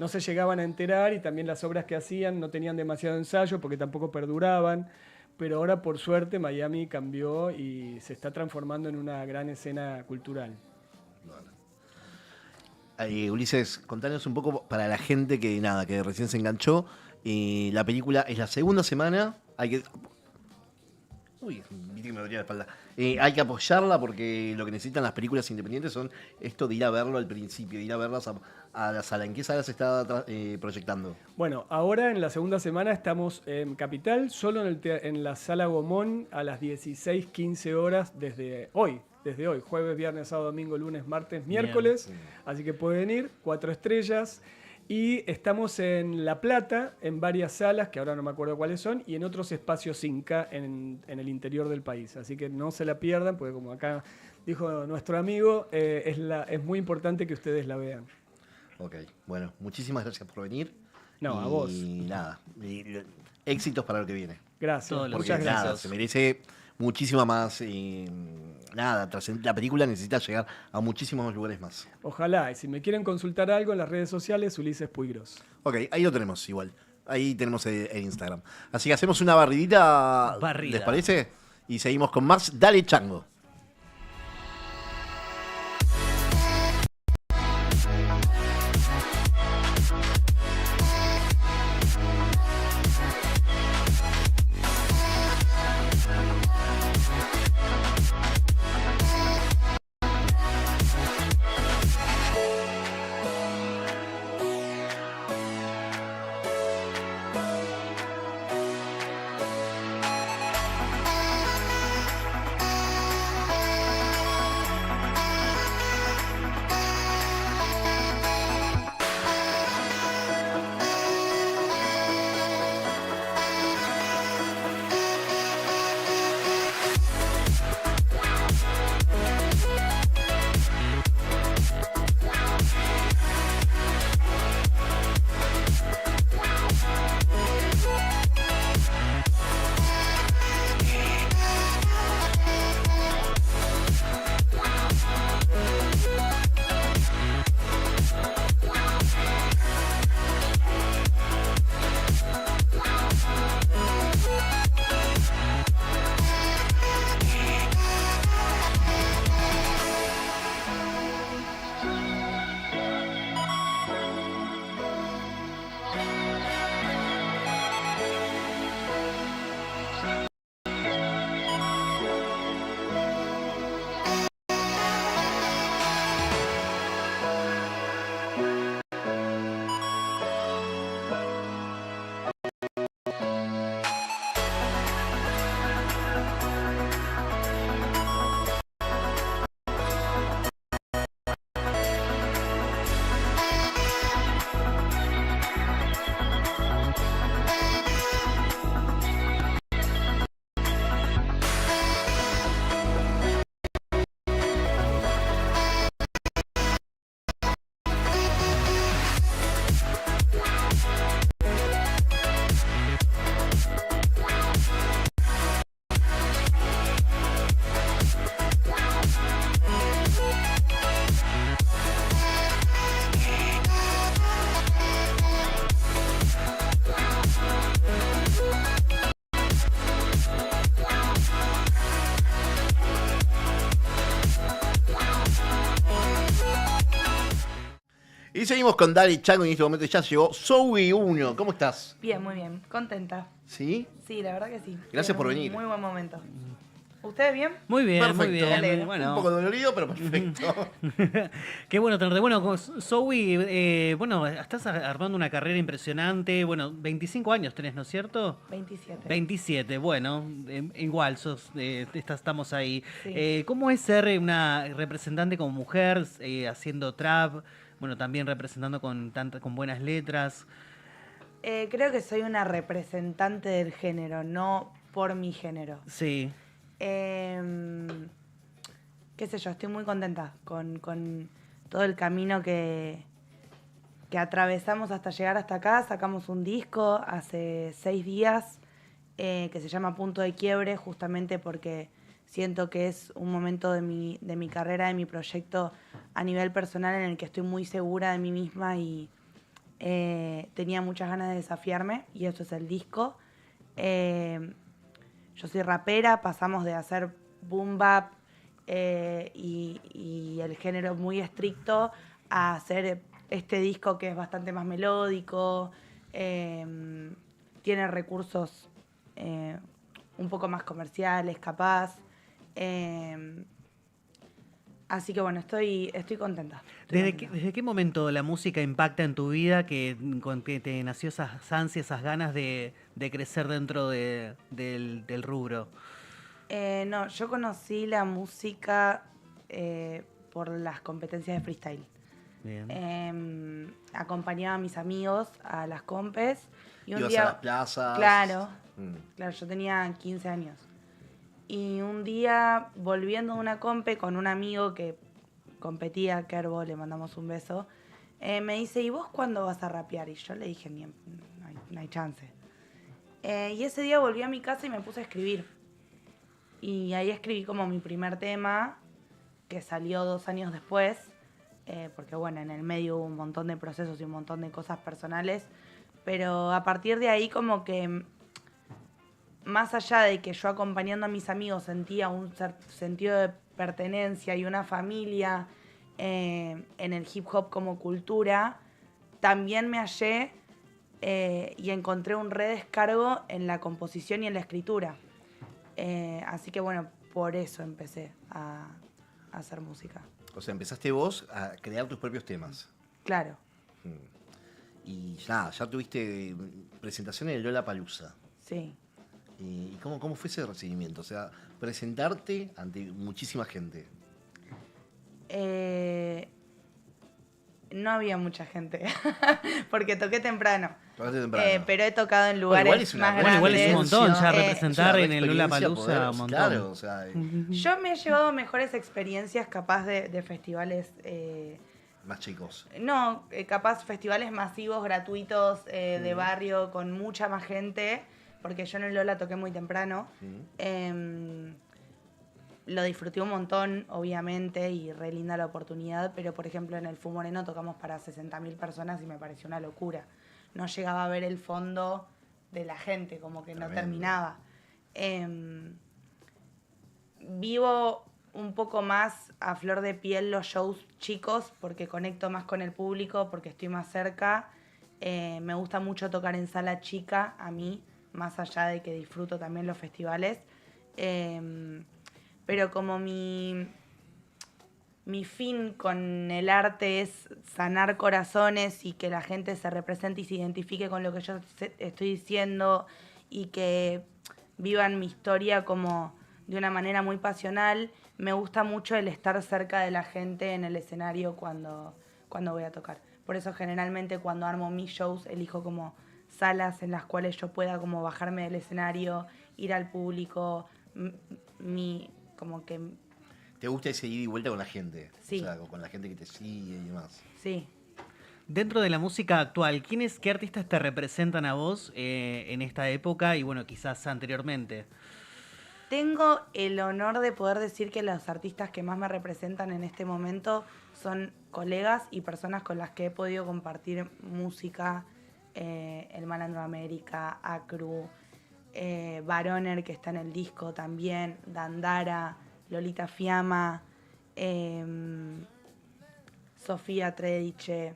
se llegaban a enterar y también las obras que hacían no tenían demasiado ensayo porque tampoco perduraban. Pero ahora, por suerte, Miami cambió y se está transformando en una gran escena cultural. Ulises, contanos un poco para la gente que recién se enganchó. La película es la segunda semana. Uy, vi que me dolía la espalda. Hay que apoyarla porque lo que necesitan las películas independientes son esto de ir a verlo al principio, de ir a verlas a la sala. ¿En qué sala se está proyectando? Bueno, ahora en la segunda semana estamos en Capital, solo en la sala Gomón a las 16:15 horas desde hoy, jueves, viernes, sábado, domingo, lunes, martes, miércoles. Bien. Así que pueden ir, 4 estrellas. Y estamos en La Plata, en varias salas, que ahora no me acuerdo cuáles son, y en otros espacios Inca en el interior del país. Así que no se la pierdan, porque como acá dijo nuestro amigo, es muy importante que ustedes la vean. Ok, bueno, muchísimas gracias por venir. No, a vos. Y nada, éxitos para lo que viene. Gracias, muchas gracias. Se merece muchísima más. La película necesita llegar a muchísimos lugares más. Ojalá, y si me quieren consultar algo en las redes sociales, Ulises Puigros. Ok, ahí lo tenemos igual. Ahí tenemos el Instagram. Así que hacemos una barridita. ¿Les parece? Y seguimos con más Dale Chango. Y seguimos con Dali Chango y en este momento ya llegó Zoe 1. ¿Cómo estás? Bien, muy bien. Contenta. ¿Sí? Sí, la verdad que sí. Gracias En por un venir. Muy buen momento. ¿Ustedes bien? Muy bien, Perfecto. muy bien. Me alegro. Bueno. Un poco dolorido, pero perfecto. Qué bueno tenerte. Bueno, Zoe, bueno, estás armando una carrera impresionante. Bueno, 25 años tenés, ¿no es cierto? 27. 27, bueno, igual, estamos ahí. Sí. ¿Cómo es ser una representante como mujer, haciendo trap, bueno, también representando con buenas letras? Creo que soy una representante del género, no por mi género. Sí, Qué sé yo, estoy muy contenta con todo el camino que atravesamos hasta llegar hasta acá. Sacamos un disco hace 6 días que se llama Punto de Quiebre, justamente porque siento que es un momento de mi carrera, de mi proyecto a nivel personal en el que estoy muy segura de mí misma y tenía muchas ganas de desafiarme, y eso es el disco. Yo soy rapera, pasamos de hacer boom bap y el género muy estricto a hacer este disco que es bastante más melódico, tiene recursos un poco más comerciales, capaz. Así que bueno, estoy contenta. ¿Desde qué momento la música impacta en tu vida con que te nació esas ansias, esas ganas de crecer dentro del rubro? No, yo conocí la música por las competencias de freestyle. Bien. Acompañaba a mis amigos a las compes y un Ibas día a las plazas. Claro, Mm. claro, yo tenía 15 años. Y un día, volviendo de una compe con un amigo que competía, Kerbo, le mandamos un beso, me dice, ¿y vos cuándo vas a rapear? Y yo le dije, no hay chance. Y ese día volví a mi casa y me puse a escribir. Y ahí escribí como mi primer tema, que salió 2 años después, porque bueno, en el medio hubo un montón de procesos y un montón de cosas personales, pero a partir de ahí como que, más allá de que yo acompañando a mis amigos sentía un sentido de pertenencia y una familia en el hip hop como cultura, también me hallé y encontré un redescargo en la composición y en la escritura. Así que bueno, por eso empecé a hacer música. O sea, empezaste vos a crear tus propios temas. Claro. Y ya tuviste presentación en el Lollapalooza. Sí. ¿Y cómo fue ese recibimiento? O sea, presentarte ante muchísima gente. No había mucha gente, porque toqué temprano. Tocaste temprano. Pero he tocado en Bueno, lugares igual es una más buena Bueno, igual grandes. es un montón, ya Es una representar en el experiencia Lollapalooza poder, un montón. Claro, o sea, Yo me he llevado mejores experiencias capaz de festivales, más chicos. no, capaz festivales masivos, gratuitos, de barrio, con mucha más gente, porque yo en el Lola toqué muy temprano. Lo disfruté un montón, obviamente, y re linda la oportunidad, pero por ejemplo en el Fu Moreno tocamos para 60.000 personas y me pareció una locura. No llegaba a ver el fondo de la gente, como que no Tremendo. terminaba. Vivo un poco más a flor de piel los shows chicos porque conecto más con el público, porque estoy más cerca. Me gusta mucho tocar en sala chica, a mí, más allá de que disfruto también los festivales. Pero como mi fin con el arte es sanar corazones y que la gente se represente y se identifique con lo que yo estoy diciendo y que vivan mi historia como de una manera muy pasional, me gusta mucho el estar cerca de la gente en el escenario cuando voy a tocar. Por eso generalmente cuando armo mis shows elijo como salas en las cuales yo pueda como bajarme del escenario, ir al público, como que... ¿Te gusta ese ida y vuelta con la gente? Sí. O sea, con la gente que te sigue y demás. Sí. Dentro de la música actual, ¿qué artistas te representan a vos en esta época y bueno, quizás anteriormente? Tengo el honor de poder decir que los artistas que más me representan en este momento son colegas y personas con las que he podido compartir música, El Malandro América, Acru, Baroner, que está en el disco también, Dandara, Lolita Fiamma, Sofía Trediche.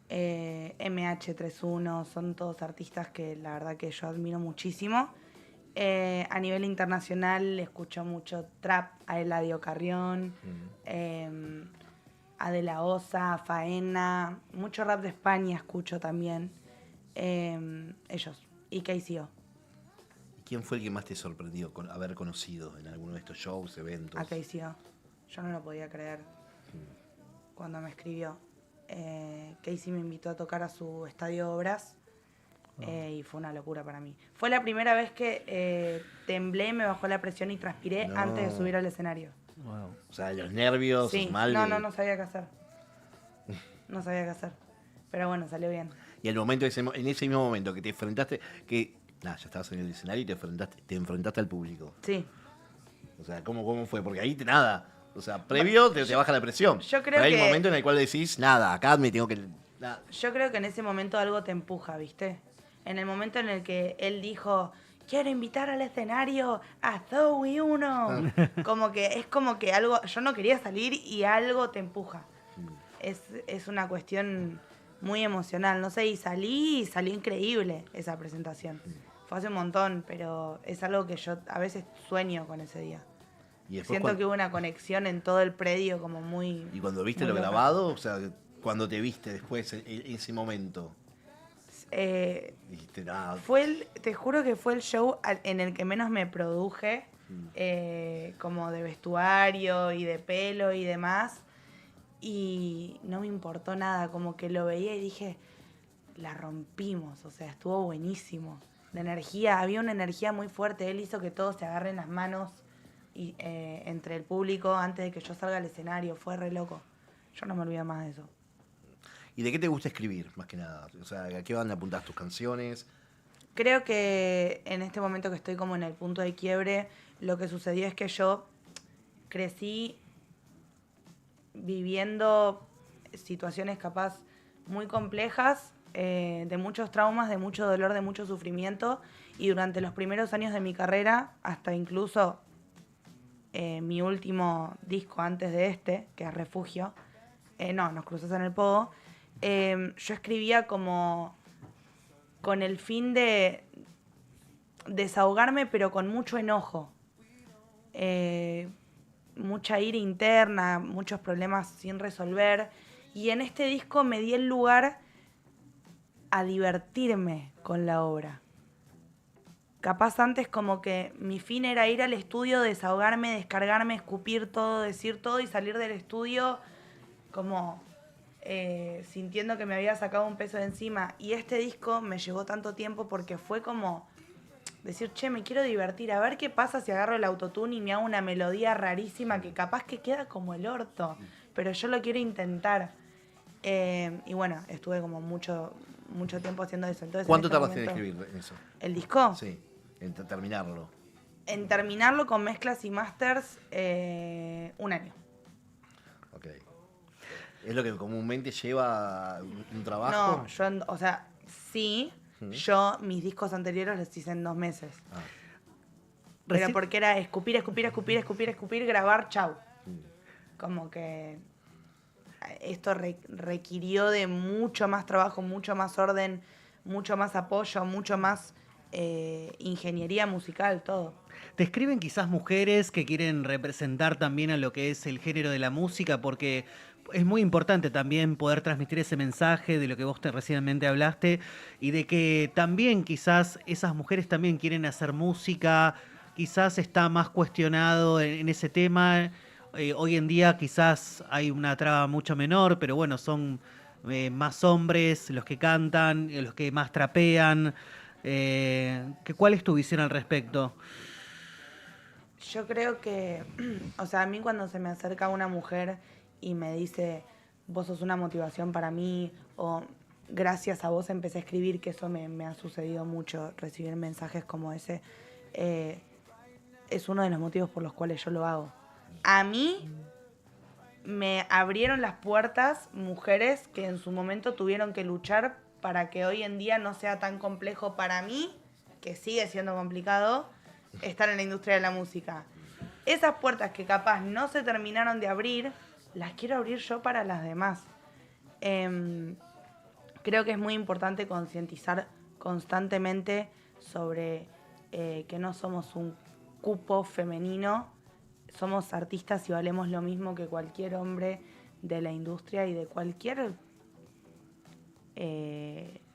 MH31, son todos artistas que la verdad que yo admiro muchísimo. A nivel internacional escucho mucho trap, a Eladio Carrión, a De La Osa, Faena, mucho rap de España escucho también. Ellos, y KCO. ¿Quién fue el que más te sorprendió con haber conocido en alguno de estos shows, eventos? A KCO. Yo no lo podía creer cuando me escribió. Casey me invitó a tocar a su estadio Obras y fue una locura para mí. Fue la primera vez que temblé, me bajó la presión y transpiré antes de subir al escenario. Wow. O sea, los nervios, Sí, mal. no sabía qué hacer. No sabía qué hacer. Pero bueno, salió bien. Y el momento, en ese mismo momento que te enfrentaste, ya estabas en el escenario y te enfrentaste al público. Sí. O sea, ¿cómo fue? Porque ahí nada. O sea, previo te baja la presión. Yo creo Pero hay que- un momento en el cual decís, nada, acá me tengo que... nada. Yo creo que en ese momento algo te empuja, ¿viste? En el momento en el que él dijo, quiero invitar al escenario a Zoe 1. Como que algo, yo no quería salir y algo te empuja. Es una cuestión muy emocional, no sé, y salió increíble esa presentación. Fue hace un montón, pero es algo que yo a veces sueño con ese día. Y después Siento que hubo una conexión en todo el predio como muy... y cuando viste muy lo loca. grabado, o sea, cuando te viste después, en ese momento, dijiste, nada, Te juro que fue el show en el que menos me produje, como de vestuario y de pelo y demás, y no me importó nada, como que lo veía y dije, la rompimos, o sea, estuvo buenísimo. La energía, había una energía muy fuerte, él hizo que todos se agarren las manos y, entre el público antes de que yo salga al escenario, fue re loco. Yo no me olvido más de eso. ¿y de qué te gusta escribir, más que nada? O sea, ¿a qué van a apuntar tus canciones? Creo que en este momento que estoy como en el punto de quiebre, lo que sucedió es que yo crecí viviendo situaciones capaz muy complejas, de muchos traumas, de mucho dolor, de mucho sufrimiento, y durante los primeros años de mi carrera, hasta incluso mi último disco antes de este, que es Refugio, Nos cruzas en el pogo, yo escribía como con el fin de desahogarme, pero con mucho enojo. Mucha ira interna, muchos problemas sin resolver. Y en este disco me di el lugar a divertirme con la obra. Capaz antes como que mi fin era ir al estudio, desahogarme, descargarme, escupir todo, decir todo y salir del estudio como sintiendo que me había sacado un peso de encima. Y este disco me llevó tanto tiempo porque fue como decir, che, me quiero divertir, a ver qué pasa si agarro el autotune y me hago una melodía rarísima que capaz que queda como el orto, pero yo lo quiero intentar. Y bueno, estuve como mucho tiempo haciendo eso. Entonces, ¿Cuánto en este tardaste en momento- escribir eso? ¿El disco? Sí, en terminarlo. En terminarlo con mezclas y masters, 1 año. Ok. ¿Es lo que comúnmente lleva un trabajo? No, o sea, sí, yo mis discos anteriores los hice en 2 meses. Ah, Pero Reci- porque era escupir, grabar, chau. Como que esto requirió de mucho más trabajo, mucho más orden, mucho más apoyo, mucho más ingeniería musical, todo. Te escriben quizás mujeres que quieren representar también a lo que es el género de la música, porque es muy importante también poder transmitir ese mensaje de lo que vos recientemente hablaste y de que también quizás esas mujeres también quieren hacer música, quizás está más cuestionado en ese tema. Hoy en día quizás hay una traba mucho menor, pero bueno, son más hombres los que cantan, los que más trapean. ¿Cuál es tu visión al respecto? Yo creo que, o sea, a mí cuando se me acerca una mujer y me dice, vos sos una motivación para mí, o gracias a vos empecé a escribir, que eso me ha sucedido mucho, recibir mensajes como ese, es uno de los motivos por los cuales yo lo hago. A mí me abrieron las puertas mujeres que en su momento tuvieron que luchar para que hoy en día no sea tan complejo para mí, que sigue siendo complicado, estar en la industria de la música. Esas puertas que capaz no se terminaron de abrir, las quiero abrir yo para las demás. Creo que es muy importante concientizar constantemente sobre que no somos un cupo femenino, somos artistas y valemos lo mismo que cualquier hombre de la industria y de cualquier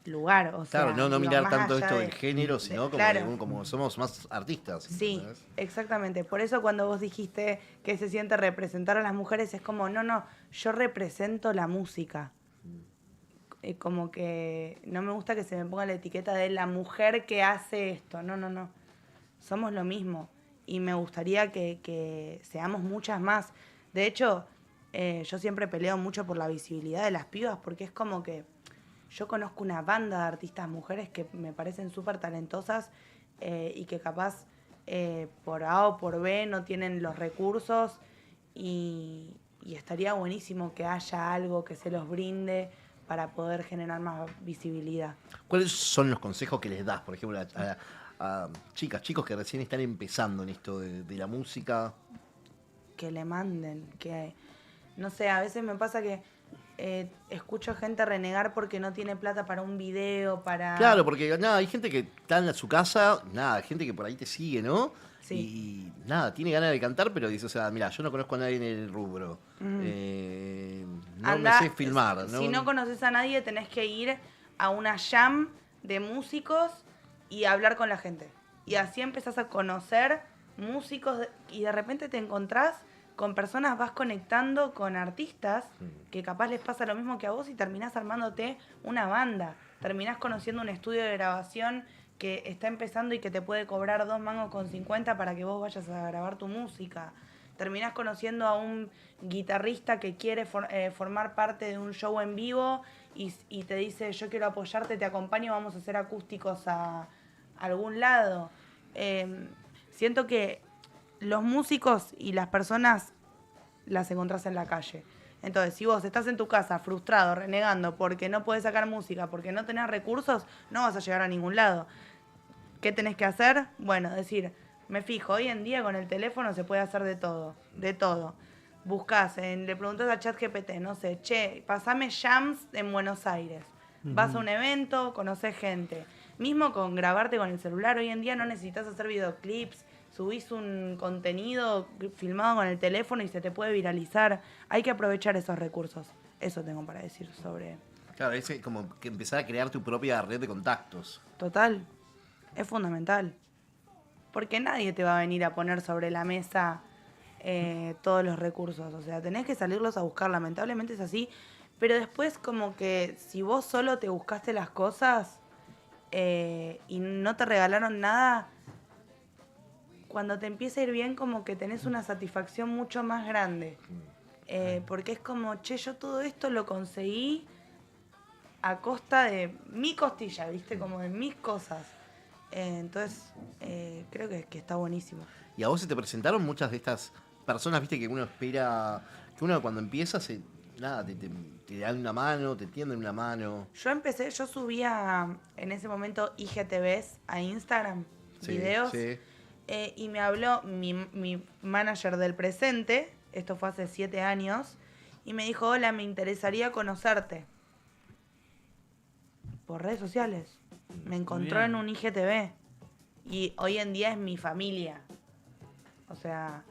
lugar. O sea, Claro, no digo, mirar más tanto allá esto del género, sino como, claro. como somos más artistas. Sí, ¿entendés? exactamente. Por eso cuando vos dijiste que se siente representar a las mujeres, es como, no, yo represento la música. Como que no me gusta que se me ponga la etiqueta de la mujer que hace esto. No. Somos lo mismo. Y me gustaría que seamos muchas más. De hecho, yo siempre peleo mucho por la visibilidad de las pibas, porque es como que yo conozco una banda de artistas mujeres que me parecen súper talentosas y que capaz por A o por B no tienen los recursos y estaría buenísimo que haya algo que se los brinde para poder generar más visibilidad. ¿Cuáles son los consejos que les das, por ejemplo, a chicos que recién están empezando en esto de la música? Que le manden, que no sé, a veces me pasa que escucho gente renegar porque no tiene plata para un video, para... Claro, porque nada, hay gente que está en su casa, nada, gente que por ahí te sigue, ¿no? Sí. Y nada, tiene ganas de cantar, pero dice, o sea, mira, yo no conozco a nadie en el rubro. No me sé filmar, ¿no? Si no conoces a nadie, tenés que ir a una jam de músicos y hablar con la gente. Y así empezás a conocer músicos y de repente te encontrás con personas, vas conectando con artistas que capaz les pasa lo mismo que a vos y terminás armándote una banda. Terminás conociendo un estudio de grabación que está empezando y que te puede cobrar 2 mangos con 50 para que vos vayas a grabar tu música. Terminás conociendo a un guitarrista que quiere formar parte de un show en vivo y te dice, yo quiero apoyarte, te acompaño, vamos a hacer acústicos a algún lado. Siento que los músicos y las personas las encontrás en la calle. Entonces, si vos estás en tu casa frustrado, renegando, porque no podés sacar música, porque no tenés recursos, no vas a llegar a ningún lado. ¿Qué tenés que hacer? Bueno, decir, me fijo, hoy en día con el teléfono se puede hacer de todo, de todo. Buscás, le preguntás a ChatGPT, no sé, che, pasame jams en Buenos Aires. Vas a un evento, conocés gente. Mismo con grabarte con el celular, hoy en día no necesitas hacer videoclips, subís un contenido filmado con el teléfono y se te puede viralizar. Hay que aprovechar esos recursos. Eso tengo para decir sobre... Claro, es como que empezar a crear tu propia red de contactos. Total, es fundamental. Porque nadie te va a venir a poner sobre la mesa todos los recursos. O sea, tenés que salirlos a buscar. Lamentablemente es así. Pero después como que si vos solo te buscaste las cosas y no te regalaron nada, cuando te empieza a ir bien como que tenés una satisfacción mucho más grande. Porque es como, che, yo todo esto lo conseguí a costa de mi costilla, ¿viste? Como de mis cosas. Entonces, creo que está buenísimo. ¿Y a vos se te presentaron muchas de estas personas, viste, que uno espera, que uno cuando empieza, nada, te dan una mano, te tienden una mano? Yo subía en ese momento IGTVs a Instagram, videos, sí. Y me habló mi manager del presente, esto fue hace 7 años, y me dijo, hola, me interesaría conocerte. Por redes sociales. Me encontró en un IGTV. Y hoy en día es mi familia. O sea,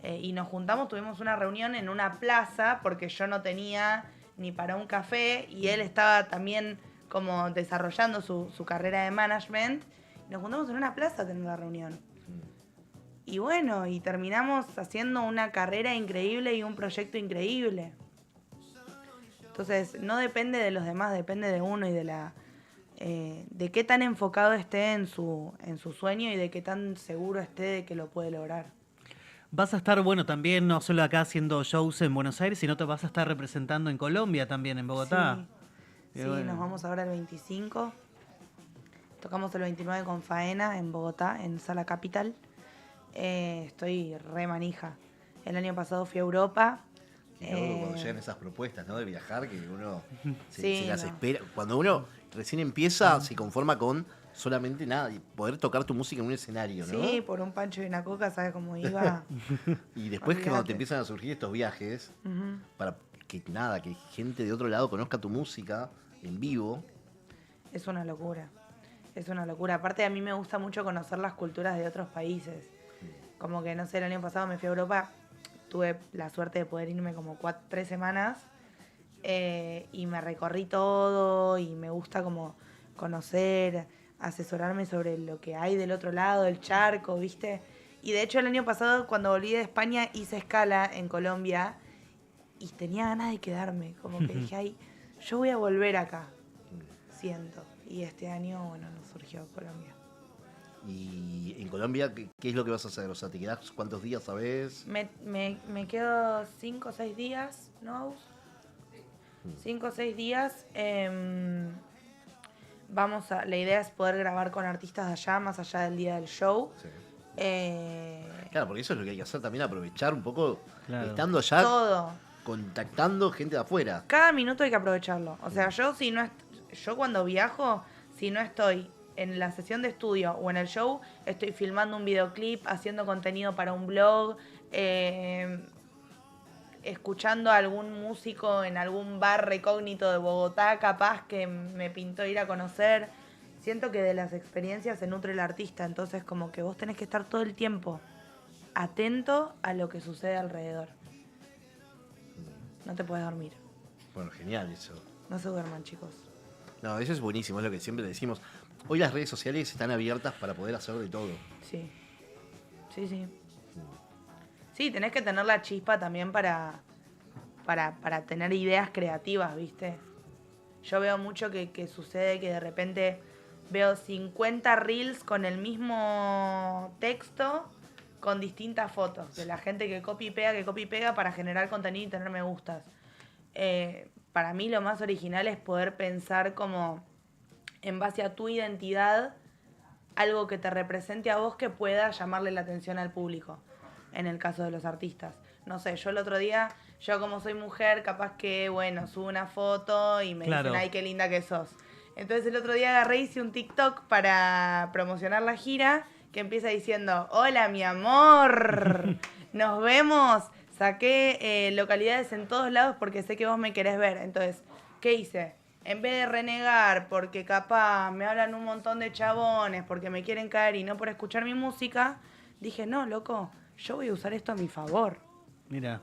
y nos juntamos, tuvimos una reunión en una plaza, porque yo no tenía ni para un café, y él estaba también como desarrollando su carrera de management. Y nos juntamos en una plaza a tener la reunión. Y bueno, y terminamos haciendo una carrera increíble y un proyecto increíble. Entonces, no depende de los demás, depende de uno y de qué tan enfocado esté en su sueño y de qué tan seguro esté de que lo puede lograr. Vas a estar, bueno, también no solo acá haciendo shows en Buenos Aires, sino te vas a estar representando en Colombia también, en Bogotá. Sí, Bueno. Nos vamos ahora el 25. Tocamos el 29 con Faena en Bogotá, en Sala Capital. Estoy re manija. El año pasado fui a Europa. Y luego cuando llegan esas propuestas, ¿no? De viajar, que uno Sí, se las no. espera. Cuando uno recién empieza, se conforma con solamente nada, y poder tocar tu música en un escenario, ¿no? Sí, por un pancho y una coca, ¿sabes cómo iba? Y después que cuando Olvídate. te empiezan a surgir estos viajes, Ujú. para que nada, que gente de otro lado conozca tu música, en vivo. Es una locura. Es una locura. Aparte, a mí me gusta mucho conocer las culturas de otros países. Como que, no sé, el año pasado me fui a Europa. Tuve la suerte de poder irme como 3 semanas. Y me recorrí todo. Y me gusta como conocer, asesorarme sobre lo que hay del otro lado del charco, ¿viste? Y de hecho, el año pasado, cuando volví de España, hice escala en Colombia. Y tenía ganas de quedarme. Como que dije, ay, yo voy a volver acá. Siento. Y este año, bueno, nos surgió Colombia. Y en Colombia, ¿qué es lo que vas a hacer? O sea, ¿te quedás cuántos días sabes? Me quedo 5 o 6 días, ¿no? 5 o 6 días. La idea es poder grabar con artistas de allá, más allá del día del show. Sí. Eh, Claro, porque eso es lo que hay que hacer también, aprovechar un poco, Claro. estando allá, todo. contactando gente de afuera. Cada minuto hay que aprovecharlo. O sea, yo cuando viajo, si no estoy en la sesión de estudio o en el show, estoy filmando un videoclip, haciendo contenido para un blog, escuchando a algún músico en algún bar recógnito de Bogotá, capaz que me pintó ir a conocer. Siento que de las experiencias se nutre el artista, entonces como que vos tenés que estar todo el tiempo atento a lo que sucede alrededor. No te puedes dormir. Bueno, genial eso. No se duerman, chicos. No, eso es buenísimo, es lo que siempre decimos. Hoy las redes sociales están abiertas para poder hacer de todo. Sí. Sí. Sí, tenés que tener la chispa también para tener ideas creativas, ¿viste? Yo veo mucho que sucede que de repente veo 50 reels con el mismo texto, con distintas fotos. De la gente que copia y pega para generar contenido y tener me gustas. Para mí lo más original es poder pensar como en base a tu identidad algo que te represente a vos que pueda llamarle la atención al público, en el caso de los artistas. No sé, yo el otro día, yo como soy mujer, capaz que, bueno, subo una foto y me Claro. dicen, ay, qué linda que sos. Entonces el otro día agarré y hice un TikTok para promocionar la gira que empieza diciendo, hola mi amor, nos vemos. Saqué localidades en todos lados porque sé que vos me querés ver. Entonces, ¿qué hice? En vez de renegar porque capaz me hablan un montón de chabones, porque me quieren caer y no por escuchar mi música, dije, no, loco, yo voy a usar esto a mi favor. Mira.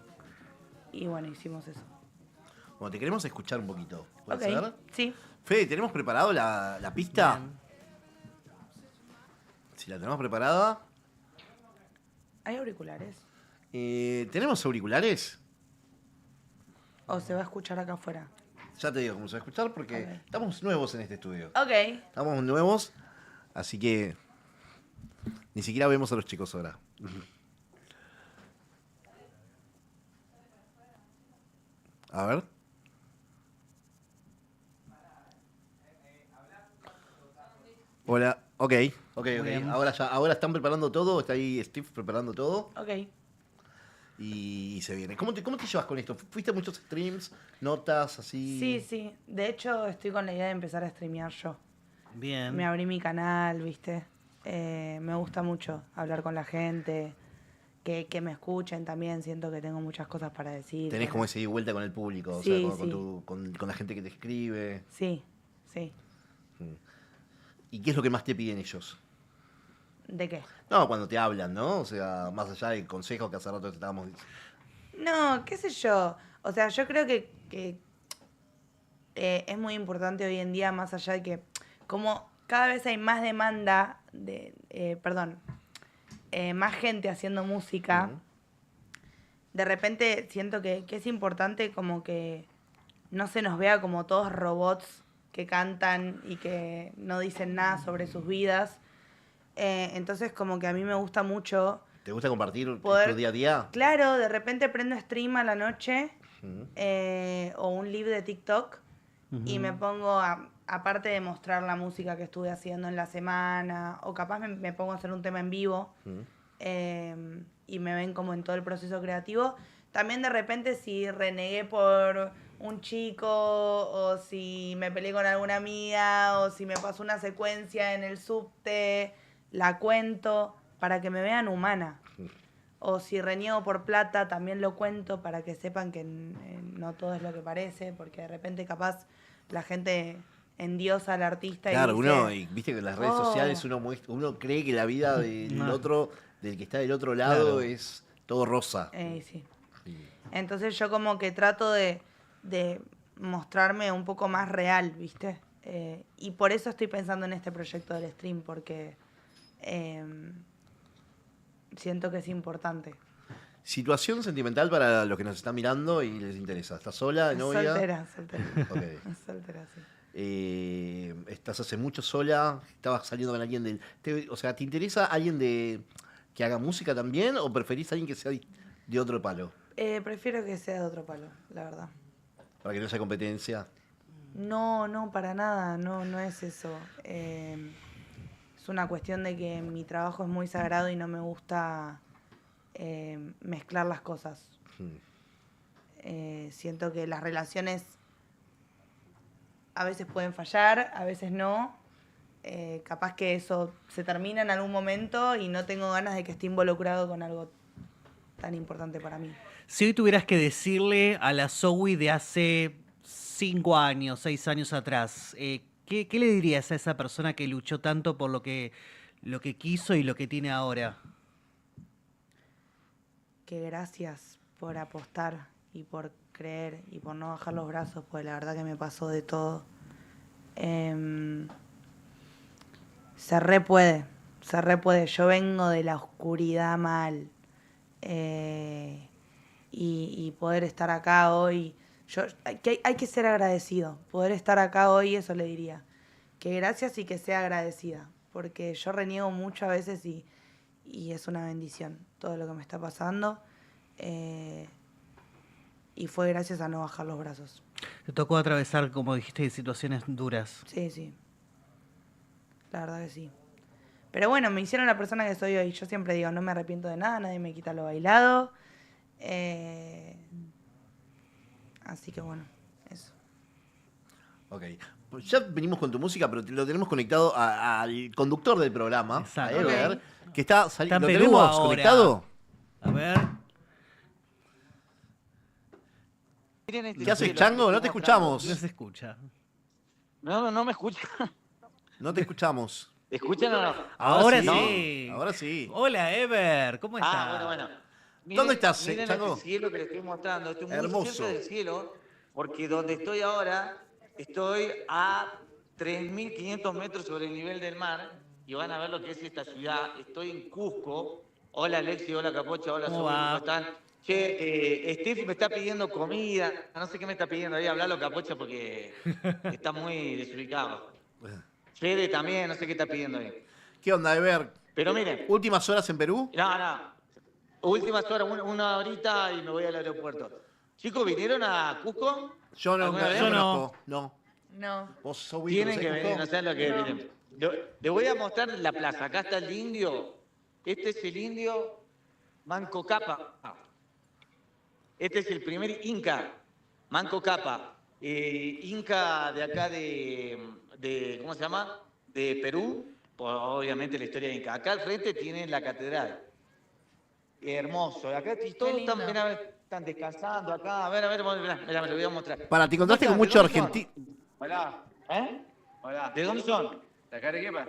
Y bueno, hicimos eso. Bueno, te queremos escuchar un poquito. ¿Puede Ok, ser? sí. Fede, ¿tenemos preparado la pista? Bien. Si la tenemos preparada. ¿Hay auriculares? ¿Tenemos auriculares? ¿O se va a escuchar acá afuera? Ya te digo cómo se va a escuchar porque Ok. estamos nuevos en este estudio. Ok. Estamos nuevos, así que ni siquiera vemos a los chicos ahora. A ver. Hola, ok. Bien. Ahora están preparando todo, está ahí Steve preparando todo Ok. y se viene. ¿Cómo te llevas con esto? ¿Fuiste a muchos streams, notas, así? Sí. De hecho, estoy con la idea de empezar a streamear yo. Bien. Me abrí mi canal, ¿viste? Me gusta mucho hablar con la gente, que me escuchen también. Siento que tengo muchas cosas para decir. Tenés como ese ida y vuelta con el público, o Sí, sea, con, sí. con la gente que te escribe. Sí. ¿Y qué es lo que más te piden ellos? ¿De qué? No, cuando te hablan, ¿no? O sea, más allá del consejo que hace rato te estábamos diciendo. No, qué sé yo. O sea, yo creo que es muy importante hoy en día, más allá de que como cada vez hay más demanda más gente haciendo música, Ujú. de repente siento que es importante como que no se nos vea como todos robots que cantan y que no dicen nada sobre sus vidas. Entonces como que a mí me gusta mucho ¿Te gusta compartir poder- tu día a día? Claro, de repente prendo stream a la noche Ujú. o un live de TikTok y me pongo, aparte de mostrar la música que estuve haciendo en la semana, o capaz me pongo a hacer un tema en vivo Ujú. y me ven como en todo el proceso creativo. También de repente si renegué por un chico o si me peleé con alguna amiga o si me pasó una secuencia en el subte, la cuento para que me vean humana. O si reniego por plata, también lo cuento para que sepan que no todo es lo que parece, porque de repente capaz la gente endiosa al artista Claro, y dice, uno, y viste que en las redes "Oh". sociales uno cree que la vida del No. otro, del que está del otro lado, Claro. es todo rosa. Sí. Sí. Entonces yo como que trato de mostrarme un poco más real, ¿viste? Y por eso estoy pensando en este proyecto del stream, porque siento que es importante. Situación sentimental para los que nos están mirando y les interesa. ¿Estás sola, novia? Soltera. Ok. Soltera, sí. ¿Estás hace mucho sola? ¿Estabas saliendo con alguien del... o sea, ¿te interesa alguien que haga música también o preferís alguien que sea de otro palo? Prefiero que sea de otro palo, la verdad. Para que no haya competencia. No, para nada, no es eso. Es una cuestión de que mi trabajo es muy sagrado y no me gusta mezclar las cosas. Siento que las relaciones a veces pueden fallar, a veces no. Capaz que eso se termina en algún momento y no tengo ganas de que esté involucrado con algo tan importante para mí. Si hoy tuvieras que decirle a la Zoe de hace 5 años, 6 años atrás, ¿qué le dirías a esa persona que luchó tanto por lo que quiso y lo que tiene ahora? Que gracias por apostar y por creer y por no bajar los brazos, porque la verdad que me pasó de todo. Se re puede. Yo vengo de la oscuridad mal. Y poder estar acá hoy, hay que ser agradecido. Poder estar acá hoy, eso le diría. Que gracias y que sea agradecida. Porque yo reniego mucho a veces y es una bendición todo lo que me está pasando. Y fue gracias a no bajar los brazos. Te tocó atravesar, como dijiste, situaciones duras. Sí. La verdad que sí. Pero bueno, me hicieron la persona que soy hoy. Yo siempre digo, no me arrepiento de nada, nadie me quita lo bailado. Así que bueno, eso. Ok. Pues ya venimos con tu música, pero lo tenemos conectado al conductor del programa, Exacto. a Ever, Ok. que está Está en ¿Lo Perú tenemos ahora. conectado? A ver. Miren este ¿Qué haces, cielo Chango? que No te estoy escuchamos. No se escucha. No me escuchan. No te escuchamos. ¿Escuchan o no? Ahora sí. sí. Ahora sí. Hola, Ever. ¿Cómo estás? Bueno. ¿Dónde estás, Miren Chango? este cielo que les estoy mostrando. Estoy muy Hermoso. cerca del cielo, porque donde estoy ahora, estoy a 3.500 metros sobre el nivel del mar, y van a ver lo que es esta ciudad. Estoy en Cusco. Hola, Alexi, hola, Capocha, hola, ¿Cómo Saúl, va? ¿cómo están? Che, Steve me está pidiendo comida. No sé qué me está pidiendo ahí. Hablalo, Capocha, porque está muy desubicado. Fede también, no sé qué está pidiendo ahí. ¿Qué onda, Ever? Pero miren, ¿Últimas horas en Perú? no. Últimas horas, una horita y me voy al aeropuerto. Chicos, ¿vinieron a Cusco? Yo no, ¿Alguna vez? yo Yo no. conozco. No. No. ¿Vos sos Tienen que ¿conocés venir, Cusco? no saben lo que vienen. Les voy a mostrar la plaza. Acá está el indio. Este es el indio Manco Cápac. Este es el primer Inca, Manco Cápac. Inca de acá de ¿cómo se llama? De Perú. Pues, obviamente la historia de Inca. Acá al frente tienen la catedral. Hermoso. Acá todos lindo. están descansando acá. A ver, mirá, me lo voy a mostrar. Para, te encontraste con ¿Cómo mucho están? ¿De dónde argentino. Hola, ¿Eh? hola. ¿De dónde son? ¿De acá Arequipa?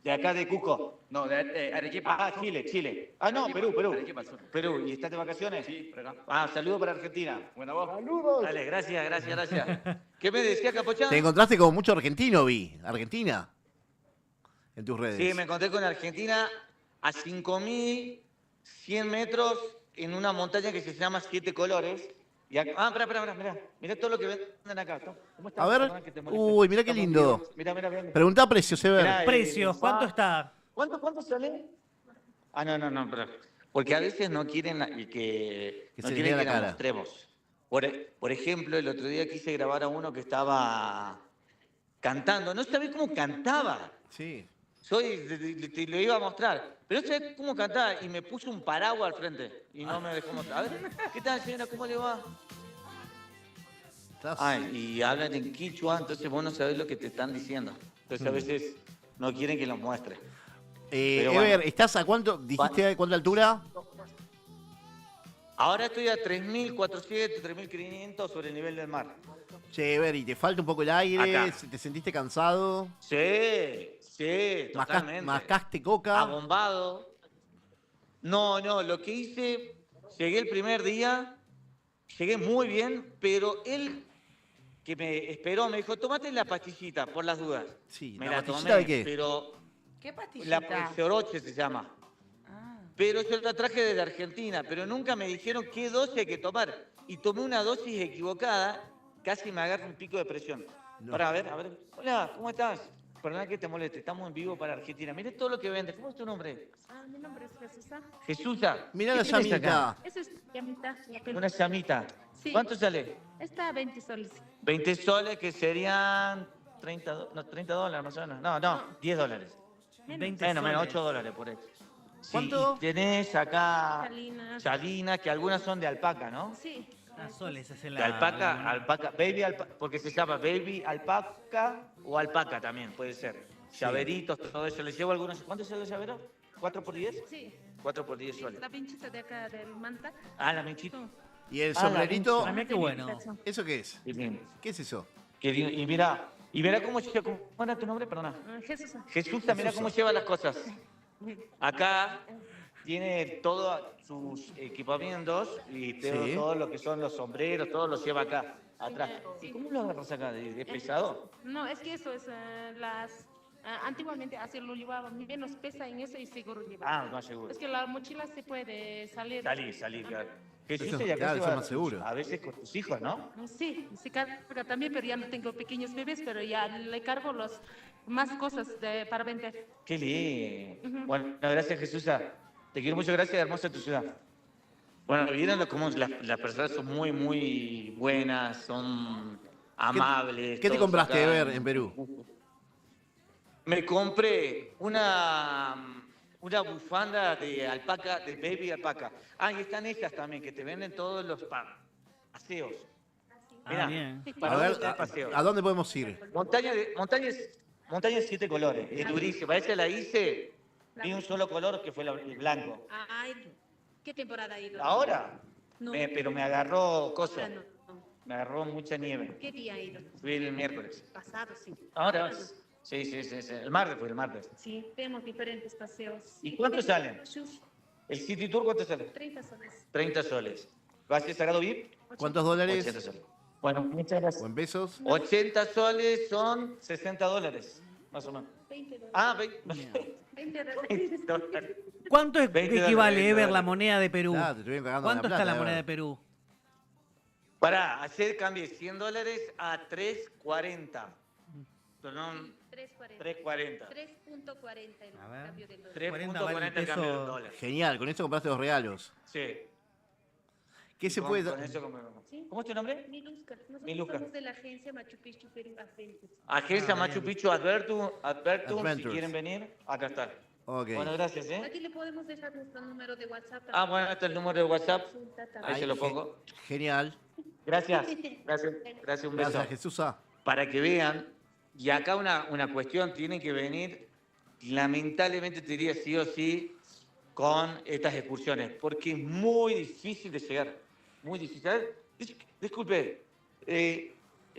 De acá de Cusco. No, de Arequipa. Ah, Chile. Ah, no, Perú. Arequipa al sur. Perú. ¿Y estás de vacaciones? Sí, por acá. Ah, saludos para Argentina. Bueno, vos. Dale, gracias. ¿Qué me decía, Capochán? Te encontraste con mucho argentino, vi. Argentina. En tus redes. Sí, me encontré con Argentina a 5.100 metros en una montaña que se llama Siete Colores. Y acá, espera, mirá todo lo que venden acá. ¿Cómo estás? A ver. Perdona que te moleste. Uy, mirá qué Estamos lindo. vivos. Mirá. Preguntá precios, Ever. Mirá, Precios, ¿cuánto está? ¿Cuánto sale? Ah, no, pero porque a veces no quieren que Que no se les quieren vea la que nos cara. mostremos. Por ejemplo, el otro día quise grabar a uno que estaba cantando. No sabía cómo cantaba. Sí. Te lo iba a mostrar. Pero no sabía cómo cantaba y me puso un paraguas al frente y no me dejó mostrar. A ver, ¿qué tal, señora? ¿Cómo le va? Estás- Y hablan en quichua, entonces vos no sabés lo que te están diciendo. Entonces a veces no quieren que los muestre. pero Ever, bueno. ¿estás a cuánto? ¿Dijiste a cuánta altura? Ahora estoy a 3.400, 3.500 sobre el nivel del mar. Che, Ever, ¿y te falta un poco el aire? Acá. ¿Te sentiste cansado? Sí, totalmente. ¿Mascaste coca? Abombado. No, lo que hice, llegué el primer día, llegué muy bien, pero él que me esperó me dijo, tomate la pastillita por las dudas. Sí, Me ¿la la pastillita tomé, de qué? pero ¿Qué pastillita? la Feoroche se llama. Ah. Pero yo la traje desde Argentina, pero nunca me dijeron qué dosis hay que tomar. Y tomé una dosis equivocada, casi me agarra un pico de presión. No. Para, a ver. Hola, ¿cómo estás? Perdona que te moleste, estamos en vivo para Argentina. Mire todo lo que vende. ¿Cómo es tu nombre? Mi nombre es Jesús. Jesusa. Mirá ¿Qué la tienes acá? llamita. Esa es llamita. Una llamita. Sí. ¿Cuánto sale? Está 20 soles. 20 soles que serían 30 dólares más o menos. No, 10 dólares. 20 Menos, soles. 8 dólares por ahí. Sí, ¿Cuánto? y tenés acá Salinas. salinas, que algunas son de alpaca, ¿no? Sí. Soles es en De la... alpaca, baby alpaca, porque se llama baby alpaca o alpaca también, puede ser. Llaveritos, todo eso. Les llevo algunos. ¿Cuánto es el llavero? ¿4 por 10? Sí. 4 por 10 soles. La pinchita de acá del manta. Ah, la menchita. ¿Y el Ah, la sombrerito? pincha. Mira qué bueno. ¿Eso qué es? Y bien. ¿Qué es eso? Y mira cómo era tu nombre, perdona. Jesús. Jesús, mira cómo lleva las cosas. Acá tiene todos sus equipamientos y Sí. todo lo que son los sombreros, todo lo lleva acá, atrás. ¿Y cómo lo agarras acá? ¿Es pesado? No, es que eso es antiguamente así lo llevaba, menos pesa en eso y seguro lleva. Ah, más seguro. Es que la mochila se puede salir. Salir, claro. Jesús, Eso, y acá claro, eso lleva es más seguro. a veces con tus hijos, ¿no? Sí, se carga también, pero ya no tengo pequeños bebés, pero ya le cargo más cosas para vender. Qué lindo. Bueno, gracias, Jesús. Te quiero mucho, gracias, hermosa tu ciudad. Bueno, vieron cómo las personas son muy, muy buenas, son amables. ¿Qué te todos compraste, acá. Ever, en Perú? Me compré una bufanda de alpaca, de baby alpaca. Ah, y están estas también, que te venden todos los paseos. Mirá, bien. para A ver, vos, paseos. ¿a dónde podemos ir? Montaña de 7 colores. Es durísima. Esa la hice de un solo color, que fue el blanco. Ay, ¿qué temporada ha ido? Ahora, No. pero me agarró cosa. No. Me agarró mucha nieve. ¿Qué día ha ido? Fui el miércoles. Pasado, sí. Ahora, sí. El martes fue el martes. Sí, tenemos diferentes paseos. ¿Y cuánto salen? Sus ¿El City Tour cuánto sale? 30 soles. 30 soles. ¿Vas a ser Sagrado VIP? ¿Cuántos 80 dólares? soles. Bueno, muchas gracias. ¿O en pesos? 80 soles son 60 dólares, más o menos. 20 dólares. Ah, 20 20 dólares. dólares. ¿Cuánto 20 equivale, dólares, Ever, la dólares. moneda de Perú? Ah, te estuvieron cagando ¿Cuánto la está plata, la moneda de Ever. Perú? Para hacer cambio de 100 dólares a 3.40. Perdón, 3.40. 3.40. 3.40 el A ver. cambio del dólar. 3.40 el cambio del dólar. Genial, con eso compraste 2 regalos. Sí. ¿Qué se Con- puede...? con eso compramos. Sí. ¿Cómo es tu nombre? Miluska. Nosotros Miluska. somos de la agencia Machu Picchu Perú Adventures. Agencia Ah, Machu bien. Picchu Advertum, si Adventures. quieren venir, acá está. Ok. Bueno, gracias, ¿eh? Aquí le podemos dejar nuestro número de WhatsApp. Ah, bueno, este es el número de WhatsApp. Consulta también. Ahí se lo pongo. Genial. Gracias, un beso. Gracias, Jesús. Para que vean, y acá una cuestión, tienen que venir, lamentablemente te diría sí o sí, con estas excursiones, porque es muy difícil de llegar, muy difícil. A ver, disculpe,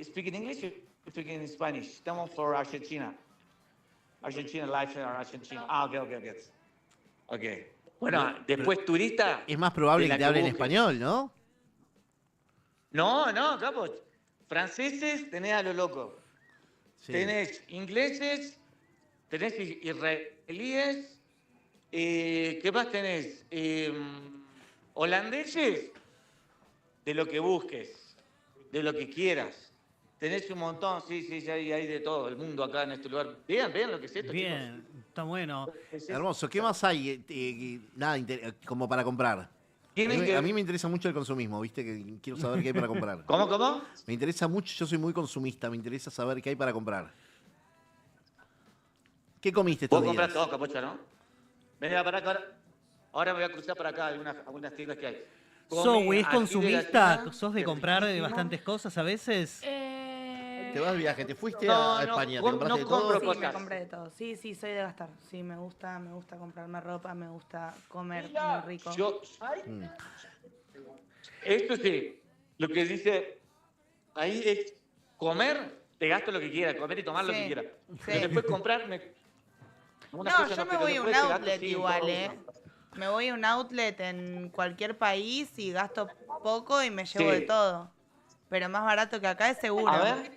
¿speak in English o speak in Spanish? Estamos for Argentina. Argentina, life in Argentina. Ah, ok. Ok. Bueno, después turista... Es más probable de la que te hablen busques. español, ¿no? No, capo. Franceses tenés a lo loco. Sí. Tenés ingleses, tenés israelíes, ¿qué más tenés? Holandeses, de lo que busques, de lo que quieras. Tenés un montón, sí, hay de todo el mundo acá en este lugar. Vean lo que es esto, Bien, está bueno. chicos. Es esto. Hermoso. ¿Qué más hay nada como para comprar? Tienen que- A mí me interesa mucho el consumismo, ¿viste? Que quiero saber qué hay para comprar. ¿Cómo? Me interesa mucho, yo soy muy consumista, me interesa saber qué hay para comprar. ¿Qué comiste estos Vos días? compras todo, capocha, ¿no? Venga para acá. Ahora me voy a cruzar para acá algunas tiendas que hay. Zoe, ¿es Ají de consumista? gallina, ¿Sos de comprar bastantes cosas a veces? Te vas de viaje, te fuiste No, a no, España, te no compraste de compro todo. Sí, cosas. me compré de todo. Sí, soy de gastar. Sí, me gusta comprarme ropa, me gusta comer Mira, muy rico. Esto sí, lo que dice ahí es comer, te gasto lo que quiera, comer y tomar lo Sí, que quiera. sí. Pero después comprarme. No, yo me voy a un outlet igual, Me voy a un outlet en cualquier país y gasto poco y me llevo Sí. de todo. Pero más barato que acá es seguro. A ver.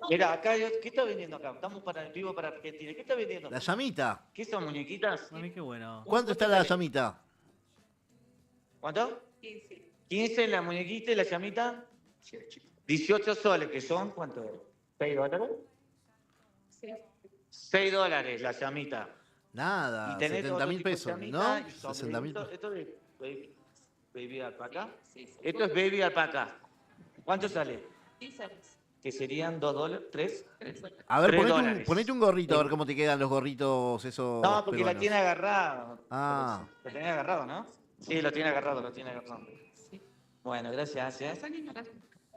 Mira, acá, ¿qué está vendiendo acá? Estamos en vivo para Argentina. ¿Qué está vendiendo? La llamita. ¿Qué son muñequitas? Mami, qué bueno. ¿Cuánto está la llamita? ¿Cuánto? 15 la muñequita y la llamita. 18 soles, que son, ¿cuánto? ¿$6? $6 la llamita. Nada, Y tenés 70 otro mil tipo de pesos, llamita ¿no? y 60 mil. Esto es baby alpaca. Esto es baby alpaca. ¿Cuánto sale? Que serían $2, $3. A ver, $3. ponete un gorrito, a ver cómo te quedan los gorritos esos. No, porque la peruanos. tiene agarrada. Ah. Lo tiene agarrado, ¿no? Sí, lo tiene agarrado, lo tiene agarrado. Bueno, gracias.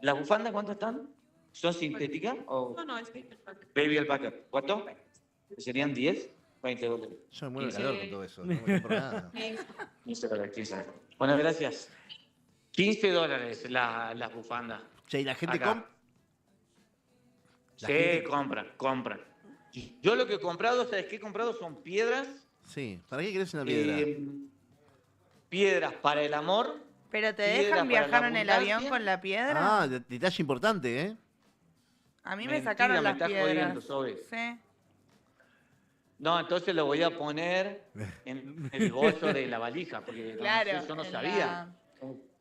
¿Las bufandas cuánto están? ¿Son sintéticas o No, es que... baby alpaca? ¿Cuánto? ¿Serían 10? $20. Yo me muero de 15. calor con todo eso. No me compro nada. $15. Bueno, gracias. $15 las bufandas. Che, y la gente Acá. La Sí, gente- compran. Yo lo que he comprado, ¿sabes qué he comprado? Son piedras. Sí, ¿para qué querés una piedra? Piedras para el amor. ¿Pero te Piedra dejan para viajar la en el abundancia. avión con la piedra? Ah, detalle importante, ¿eh? A mí me Mentira, sacaron me las estás piedras. jodiendo, Sobe. Sí. No, entonces lo voy a poner en el bolso de la valija, porque Claro. yo no en sabía.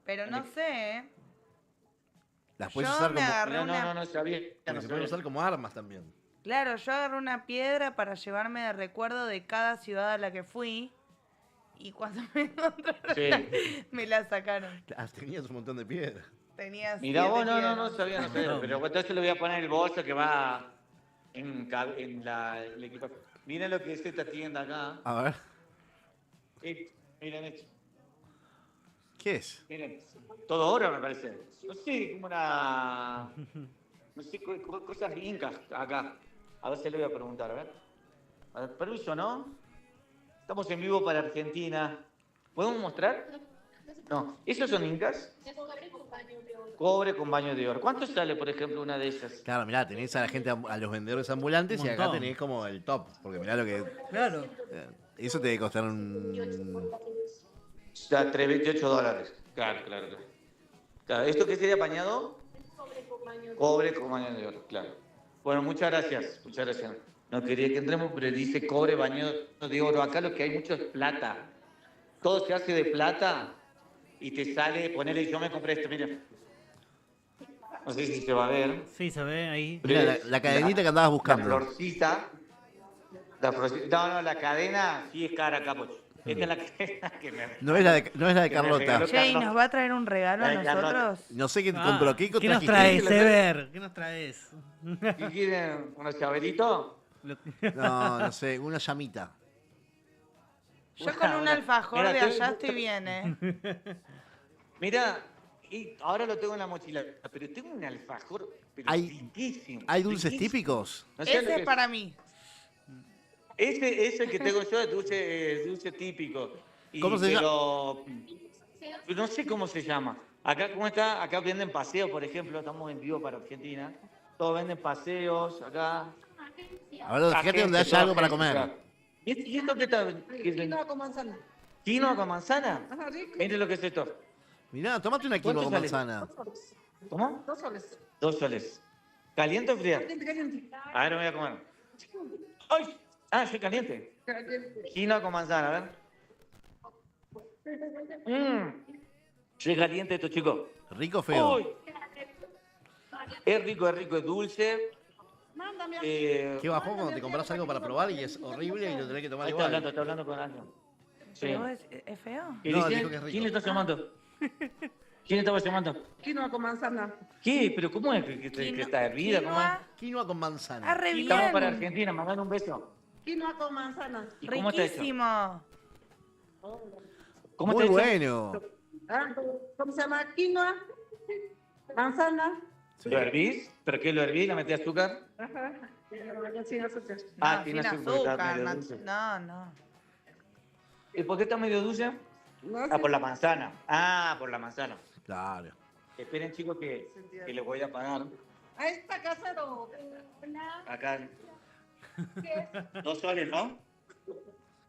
Pero no sé, Las puedes Yo usar me como. agarré No, una- no sabía. Porque No se pueden sabía. usar como armas también. Claro, yo agarré una piedra para llevarme de recuerdo de cada ciudad a la que fui. Y cuando me encontraron, Sí. me la sacaron. Tenías un montón de piedras. Tenía Mirá 7 vos, no piedras. sabía. Pero entonces le voy a poner el bolso que va en el equipo. Miren lo que es esta tienda acá. A ver, Miren esto. ¿qué es? Miren, todo oro me parece. No sé, como una... No sé, cosas incas acá. A ver si le voy a preguntar, a ver. A ver, permiso, ¿no? Estamos en vivo para Argentina. ¿Podemos mostrar? No. ¿Esos son incas? Cobre con baño de oro. ¿Cuánto sale, por ejemplo, una de esas? Claro, mirá, tenés a la gente, a los vendedores ambulantes Un y acá montón. tenés como el top. Porque mirá lo que. Claro. Eso te debe costar un. Está $28. Claro. Claro, ¿esto qué sería apañado? Cobre con baño de oro, claro. Bueno, muchas gracias. No quería que entremos, pero dice cobre, baño de oro. Acá lo que hay mucho es plata. Todo se hace de plata y te sale, ponele, yo me compré esto, mira. No sé si se va a ver. Sí, se ve ahí. Mirá, la cadenita que andabas buscando. La florcita. No, la cadena sí es cara, capocho. Esta es la cadena que me... No es la de Que me Carlota. regaló. Che, ¿y nos va a traer un regalo a Ay, Carlota. nosotros? No sé qué Ah, compró. ¿Qué ¿Qué nos trajiste? traes, Ever? ¿Qué nos traes? ¿Y quieren unos chavelitos? No sé, una llamita. Yo con un alfajor Mira, de estoy- allá estoy bien, Mira, y ahora lo tengo en la mochila, pero tengo un alfajor pero Hay- riquísimo. ¿Hay dulces riquísimo. típicos? No sé lo Ese que es para mí. Ese que tengo yo es dulce típico. ¿Cómo se No sé cómo se llama. Acá, ¿cómo está? Acá venden paseos, por ejemplo. Estamos en vivo para Argentina. Todos venden paseos acá. A ver, fíjate donde haya algo para comer. ¿Y esto qué está? Quinoa con manzana. ¿Quinoa con manzana? Ajá, rico. Mire lo que es esto. Mirá, tomate una quinoa con ¿Cuánto sale? manzana. ¿Cómo? 2 soles. 2 soles. ¿Caliente o fría? Caliente. A ver, me voy a comer. ¡Ay! Ah, soy caliente. Quinoa con manzana, a ver. Soy caliente esto, chicos. ¿Rico o feo? Uy. Es rico, es dulce. Qué bajón cuando te compras algo para probar y es horrible y lo tenés que tomar Ahí igual. está hablando con alguien. Sí. ¿Pero es feo? ¿Y No, dice, dijo que es rico. ¿quién le está llamando? ¿Quién estaba llamando? Quinoa con manzana. ¿Qué? ¿Pero cómo es que está hervida? ¿Cómo es? Quinoa con manzana. Ah, re bien. Estamos para Argentina, mandando un beso. Quinoa con manzana. ¿Y cómo está hecho? Riquísimo. ¿Cómo Muy está hecho? bueno. Ah, ¿cómo se llama? Quinoa, manzana. ¿Lo hervís? ¿Pero qué lo hervís? ¿Le metés azúcar? Ajá. Sin azúcar. Ah, No, tiene sin azúcar, porque está azúcar. medio dulce. No. ¿Y por qué está medio dulce? No Ah, sé. por la manzana. Ah, por la manzana. Claro. Esperen, chicos, que les voy a pagar. Ahí está casero. Acá. 2 soles, ¿no?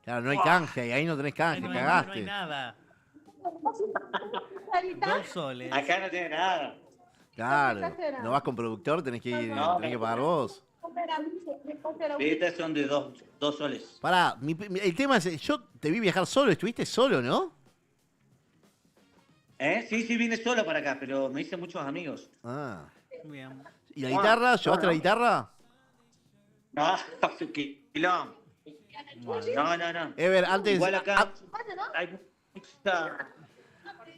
Claro, no hay canje, ahí no tenés canje, No cagaste. hay nada. 2 soles. Acá no tiene nada. Claro, no vas con productor, tenés que tenés que pagar vos. Estas son de 2 soles. Pará, el tema es, yo te vi viajar solo, estuviste solo, ¿no? Sí, vine solo para acá, pero me hice muchos amigos. Ah. Bien. ¿Y la guitarra? ¿Llevaste la guitarra? No, quilón. No. Ever, antes, Igual acá hay mucha...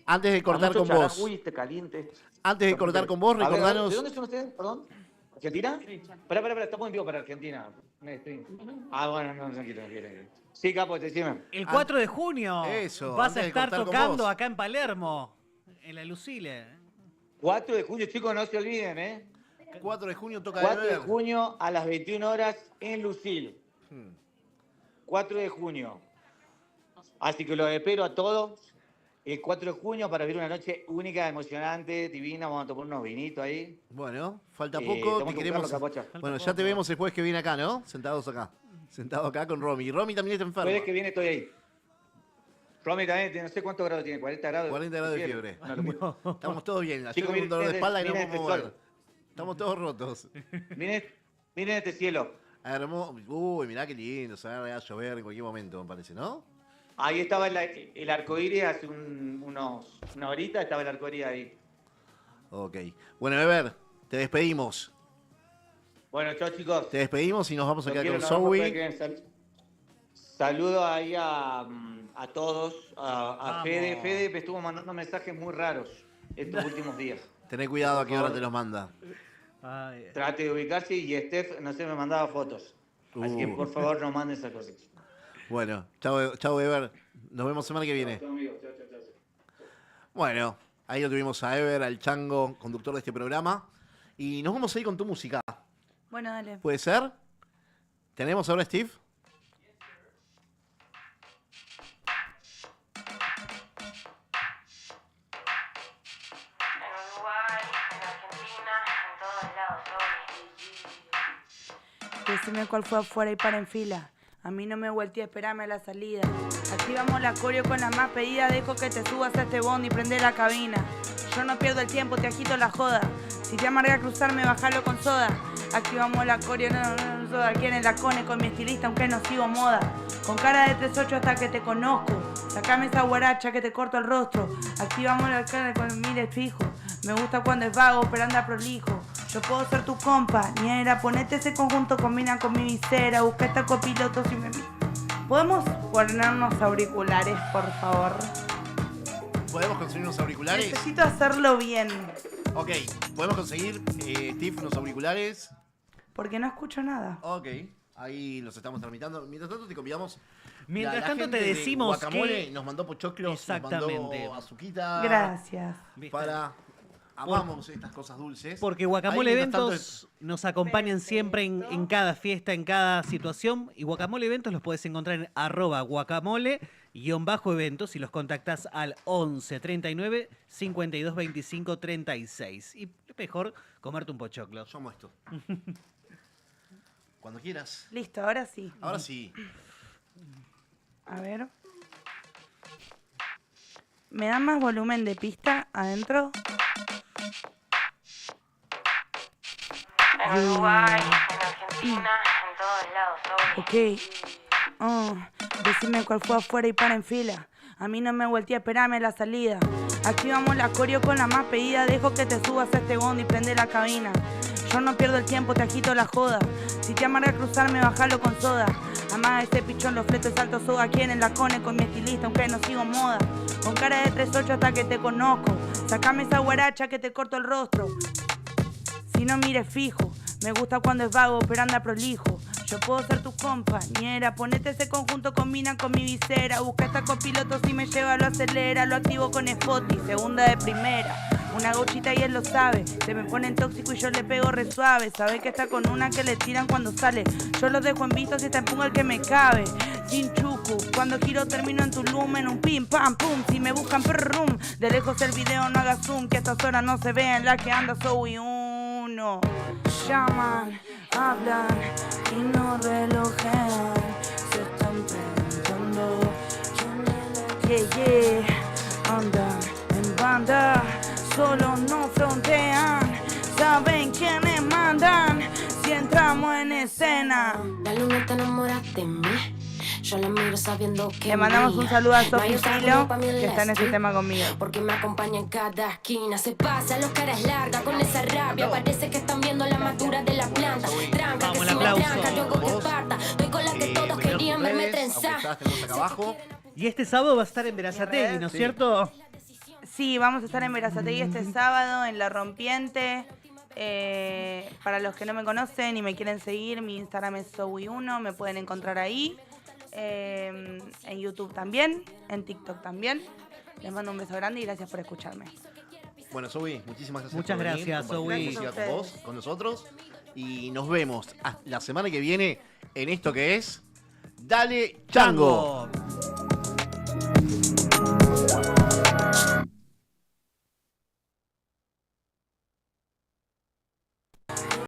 antes de cortar con vos, Uy, está caliente. antes de cortar con vos, A ver, recordanos... ¿de dónde son ustedes? Perdón. ¿Argentina? Espera, estamos en vivo para Argentina. Bueno, no, tranquilo. Sí, capo, decime. El 4 de junio Eso, vas antes a de estar cortar con tocando vos. acá en Palermo, en la Lucile. 4 de junio, chicos, no se olviden, ¿eh? 4 de junio toca 4 de Ever. junio a las 21 horas en Lucil. 4 de junio. Así que los espero a todos el 4 de junio para vivir una noche única, emocionante, divina. Vamos a tomar unos vinitos ahí. Bueno, falta Tenemos poco, que te queremos... buscarlo, Capocha. Bueno, ya te vemos el jueves que viene acá, ¿no? Sentados acá. Sentado acá con Romy. Y Romy también está enferma. Jueves que viene estoy ahí. Romy también, no sé cuántos grados tiene, 40 grados. 40 grados de fiebre. Una locura. Estamos todos bien. Ayer Chicos, con un dolor de miren, espalda y no miren podemos este mover. Estamos todos rotos. Miren este cielo. Uy, mirá qué lindo. Se va a llover en cualquier momento, me parece, ¿no? Ahí estaba el arcoíris hace una horita, estaba el arcoíris ahí. Ok. Bueno, Ever, te despedimos. Bueno, chao chicos. Te despedimos y nos vamos a Los quedar quiero, con no, no Zoe. pueden creer. Saludo ahí a todos, a Vamos. Fede. Fede me estuvo mandando mensajes muy raros estos últimos días. Tené cuidado a qué hora favor. te los manda. Ay, Trate de ubicarse y Steph, no sé, me mandaba fotos. Así que por favor no manden esas cosas. Bueno, chao Ever. Nos vemos semana que viene. Chao, amigos. Chao. Bueno, ahí lo tuvimos a Ever, al Chango, conductor de este programa. Y nos vamos a ir con tu música. Bueno, dale. ¿Puede ser? ¿Tenemos ahora Steve? En Uruguay, en Argentina, en todos lados hoy. Decime cuál fue afuera y para en fila. A mí no me volteé, esperame a la salida. Activamos la coreo con la más pedida. Dejo que te subas a este bondi y prende la cabina. Yo no pierdo el tiempo, te agito la joda. Si te amarga cruzarme, bajalo con soda. Activamos la coreo, no, soda. Aquí en el Lacone con mi estilista, aunque no sigo moda. Con cara de 3-8 hasta que te conozco. Sacame esa guaracha que te corto el rostro. Activamos la cara con mire fijo. Me gusta cuando es vago, pero anda prolijo. Yo puedo ser tu compañera, ponete ese conjunto, combina con mi visera, busca esta copiloto si me... ¿Podemos ponernos auriculares, por favor? ¿Podemos conseguir unos auriculares? Necesito hacerlo bien, Ok, ¿podemos conseguir, Steve, unos auriculares? porque no escucho nada. Ok, ahí los estamos tramitando. Mientras tanto te convidamos. Mientras la tanto gente te de decimos Guacamole que... nos mandó pochoclos, Exactamente. nos mandó azuquita. Gracias. ¿Viste? Para... Amamos estas cosas dulces. Porque Guacamole Ahí, mientras Eventos nos acompañan siempre en cada fiesta, en cada situación. Y Guacamole Eventos los puedes encontrar en @guacamole_eventos y los contactás al 11 39 52 25 36. Y mejor comerte un pochoclo. Yo amo esto. Cuando quieras. Listo, ahora sí. Ahora sí. A ver. ¿Me dan más volumen de pista adentro? En Uruguay, en Argentina, en todos lados hoy. Ok. Decime cuál fue afuera y para en fila. A mí no me volteé, esperame a la salida. Activamos la coreo con la más pedida. Dejo que te subas a este bondi y prende la cabina. Yo no pierdo el tiempo, te agito la joda. Si te amarga cruzarme, bajalo con soda. Amaga ese pichón, los fletos salto soda. Aquí en el Lacone con mi estilista, aunque no sigo moda. Con cara de 3-8 hasta que te conozco. Sacame esa guaracha que te corto el rostro. Si no mires fijo, me gusta cuando es vago, pero anda prolijo. Yo puedo ser tu compañera, ponete ese conjunto, combina con mi visera. Busca esta copiloto, si me lleva lo acelera. Lo activo con Spotify, segunda de primera. Una gauchita y él lo sabe, se me pone en tóxico y yo le pego re suave. Sabe que está con una que le tiran cuando sale. Yo los dejo en visto si está en punga el que me cabe. Sin chucu, cuando giro termino en tu lumen. Un pim, pam, pum, si me buscan perrum. De lejos el video no haga zoom, que a estas horas no se vean la que anda Zoe 1. uno. Llaman, hablan y no relojean. Se están preguntando quién es la andan en banda, solo no frontean. Saben quiénes mandan si entramos en escena. La luna te enamora de mí. Yo la miro sabiendo que le mandamos un saludo a Sofi Filo, que que está en este tema conmigo. Porque me acompaña en cada esquina. Se pasa los caras largas con esa rabia. Parece que están viendo la madura de la planta. Tranca, vamos, que un si me aplauso. tranca, yo hago que parta. Estoy con las que todos querían verme trenzar. Y este sábado va a estar en Berazategui, ¿no es cierto? Sí, vamos a estar en Berazategui este sábado, en La Rompiente. Para los que no me conocen y me quieren seguir, mi Instagram es Zoe1, me pueden encontrar ahí. En YouTube también, en TikTok también. Les mando un beso grande y gracias por escucharme. Bueno, Zoe, muchísimas gracias. Muchas por venir, gracias, compartir Zoe. música con vos, con nosotros. Y nos vemos la semana que viene en esto que es Dale Chango. Chango.